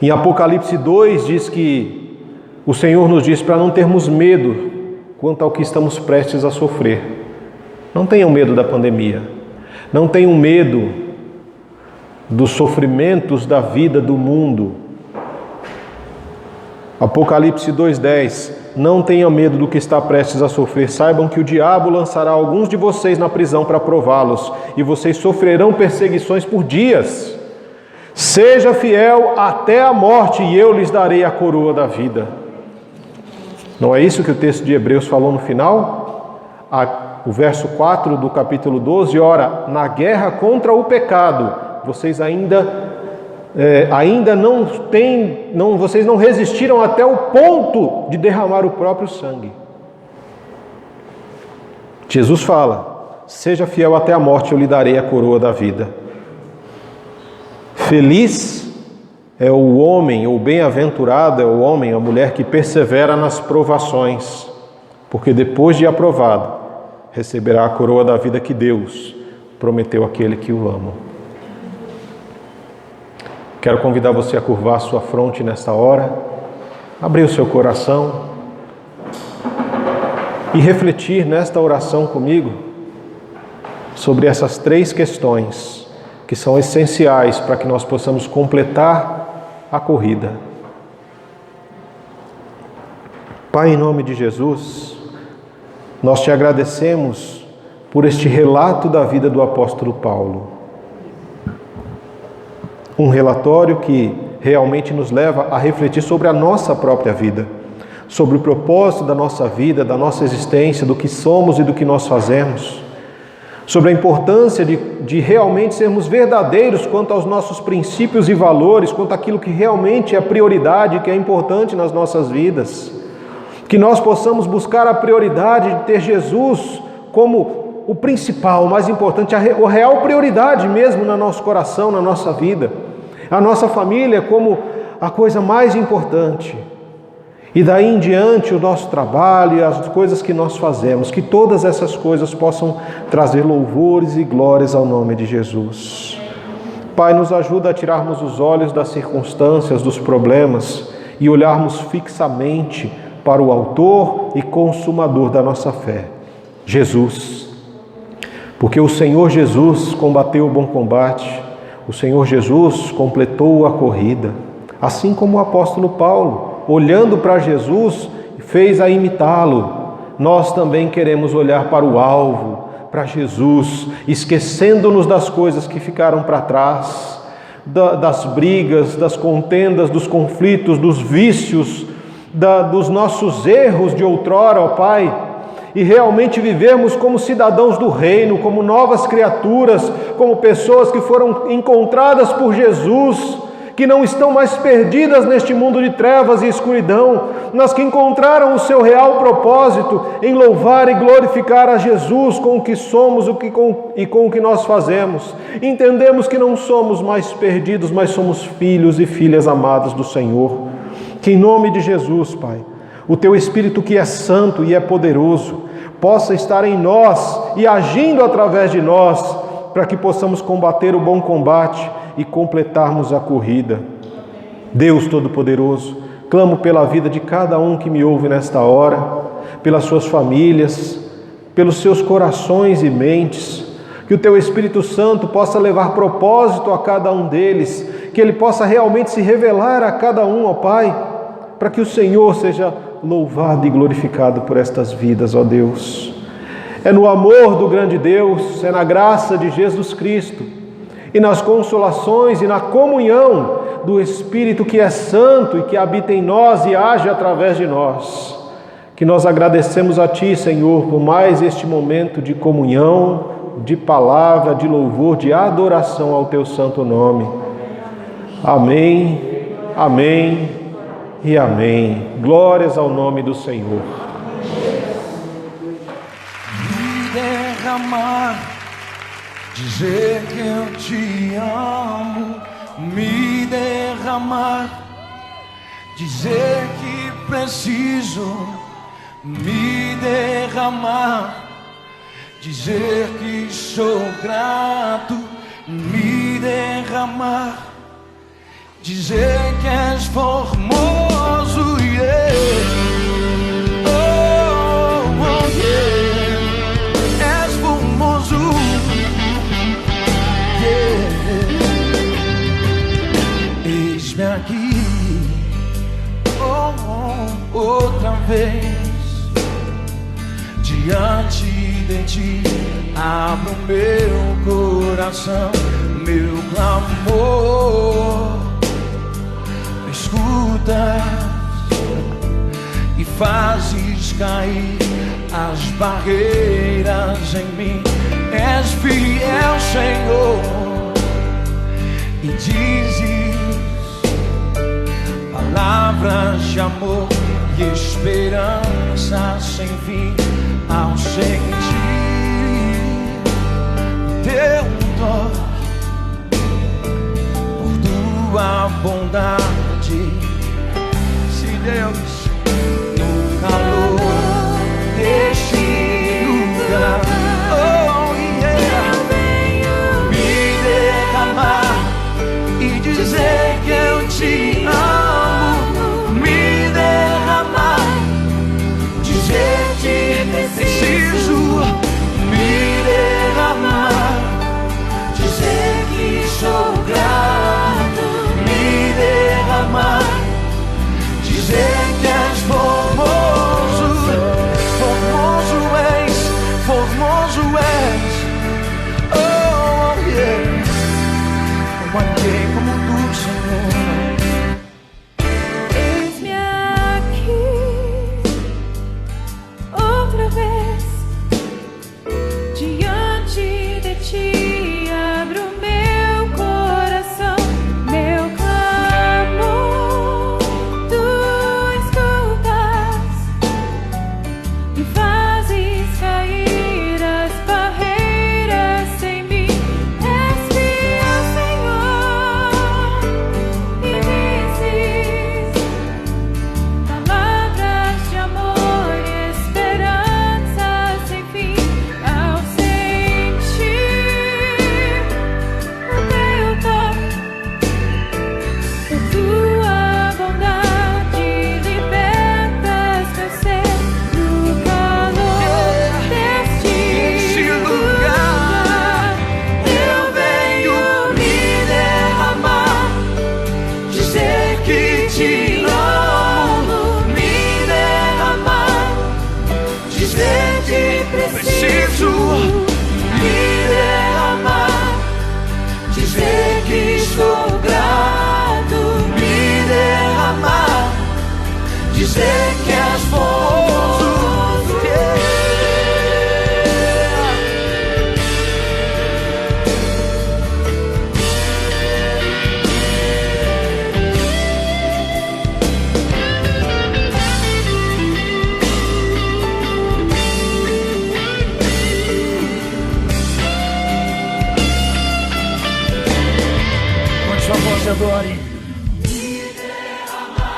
Em Apocalipse 2 diz que o Senhor nos diz para não termos medo quanto ao que estamos prestes a sofrer. Não tenham medo da pandemia. Não tenham medo dos sofrimentos da vida do mundo. Apocalipse 2:10. Não tenham medo do que está prestes a sofrer. Saibam que o diabo lançará alguns de vocês na prisão para prová-los, e vocês sofrerão perseguições por dias. Seja fiel até a morte, e eu lhes darei a coroa da vida. Não é isso que o texto de Hebreus falou no final? O verso 4 do capítulo 12, ora, na guerra contra o pecado, vocês ainda vocês não resistiram até o ponto de derramar o próprio sangue. Jesus fala, seja fiel até a morte, eu lhe darei a coroa da vida. Feliz é o homem, ou bem-aventurado é o homem, a mulher que persevera nas provações, porque depois de aprovado, receberá a coroa da vida que Deus prometeu àquele que o ama. Quero convidar você a curvar sua fronte nesta hora, abrir o seu coração e refletir nesta oração comigo sobre essas 3 questões que são essenciais para que nós possamos completar a corrida. Pai, em nome de Jesus, nós te agradecemos por este relato da vida do apóstolo Paulo. Um relatório que realmente nos leva a refletir sobre a nossa própria vida, sobre o propósito da nossa vida, da nossa existência, do que somos e do que nós fazemos, sobre a importância de realmente sermos verdadeiros quanto aos nossos princípios e valores, quanto àquilo que realmente é prioridade, que é importante nas nossas vidas. Que nós possamos buscar a prioridade de ter Jesus como o principal, o mais importante, a real prioridade mesmo no nosso coração, na nossa vida. A nossa família como a coisa mais importante. E daí em diante o nosso trabalho e as coisas que nós fazemos, que todas essas coisas possam trazer louvores e glórias ao nome de Jesus. Pai, nos ajuda a tirarmos os olhos das circunstâncias, dos problemas e olharmos fixamente para o autor e consumador da nossa fé, Jesus. Porque o Senhor Jesus combateu o bom combate, o Senhor Jesus completou a corrida, assim como o apóstolo Paulo, olhando para Jesus, fez a imitá-lo, nós também queremos olhar para o alvo, para Jesus, esquecendo-nos das coisas que ficaram para trás, das brigas, das contendas, dos conflitos, dos vícios, dos nossos erros de outrora, ó Pai, e realmente vivermos como cidadãos do reino, como novas criaturas, como pessoas que foram encontradas por Jesus, que não estão mais perdidas neste mundo de trevas e escuridão, mas que encontraram o seu real propósito em louvar e glorificar a Jesus com o que somos e com o que nós fazemos. Entendemos que não somos mais perdidos, mas somos filhos e filhas amadas do Senhor. Que em nome de Jesus, Pai, o Teu Espírito que é santo e é poderoso, possa estar em nós e agindo através de nós, para que possamos combater o bom combate e completarmos a corrida. Deus Todo-Poderoso, clamo pela vida de cada um que me ouve nesta hora, pelas suas famílias, pelos seus corações e mentes, que o Teu Espírito Santo possa levar propósito a cada um deles, que Ele possa realmente se revelar a cada um, ó Pai, para que o Senhor seja louvado e glorificado por estas vidas, ó Deus. É no amor do grande Deus, é na graça de Jesus Cristo e nas consolações e na comunhão do Espírito que é santo e que habita em nós e age através de nós, que nós agradecemos a Ti, Senhor, por mais este momento de comunhão, de palavra, de louvor, de adoração ao Teu santo nome. Amém, amém e amém. Glórias ao nome do Senhor. Derramar, dizer que eu te amo, me derramar, dizer que preciso, me derramar, dizer que sou grato, me derramar, dizer que és formoso, yeah. Eis-me aqui, outra vez, diante de Ti, abro meu coração, meu clamor, escutas e fazes cair as barreiras em mim. És fiel, Senhor, e dizes palavras de amor e esperança sem fim. Ao sentir Teu toque, por Tua bondade, se Deus, no calor deste lugar, e dizer que eu te amo, me derramar, dizer que preciso, me derramar, dizer que sou grato, me derramar, dizer que és formoso, formoso és, formoso és, oh yeah. Ninguém como Tu, Senhor. Eis-me aqui, outra vez, diante de Ti, abro meu coração, meu clamor, Tu escutas e fazes cair as barreiras em mim. És fiel, Senhor, e dizes palavras de amor e esperança sem fim. Ao sentir o Teu toque, por Tua bondade libertas meu ser no calor deste lugar. Eu venho me derramar, dizer que te amo, me derramar, me derramar, dizer que estou grato, me derramar, dizer que és formoso. Sua voz adore. Me derramar,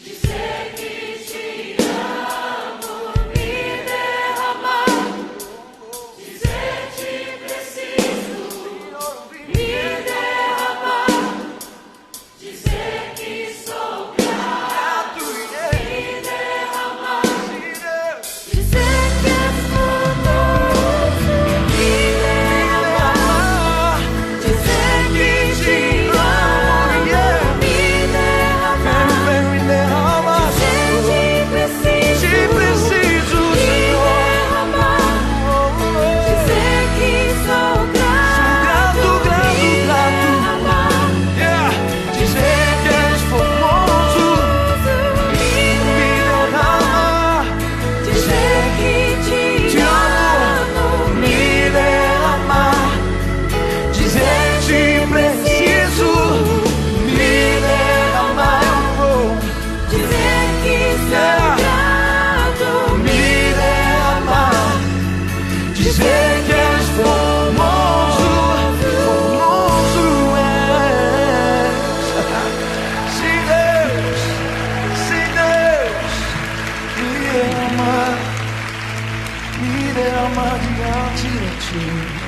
dizer que te amo. Me derramar, dizer que preciso. Me derramar, dizer que sou grato. Me derramar, dizer que és formoso. Me derramar, dizer que te amo, me derramar, dizer que preciso, me derramar, dizer que sou grato, me derramar, Dizer que és formoso, me derramar, dizer que te amo, me derramar, dizer que preciso, me derramar, dizer que sou grato, me derramar, dizer que és formoso, formoso és. Sim, Deus, me derramar diante de ti.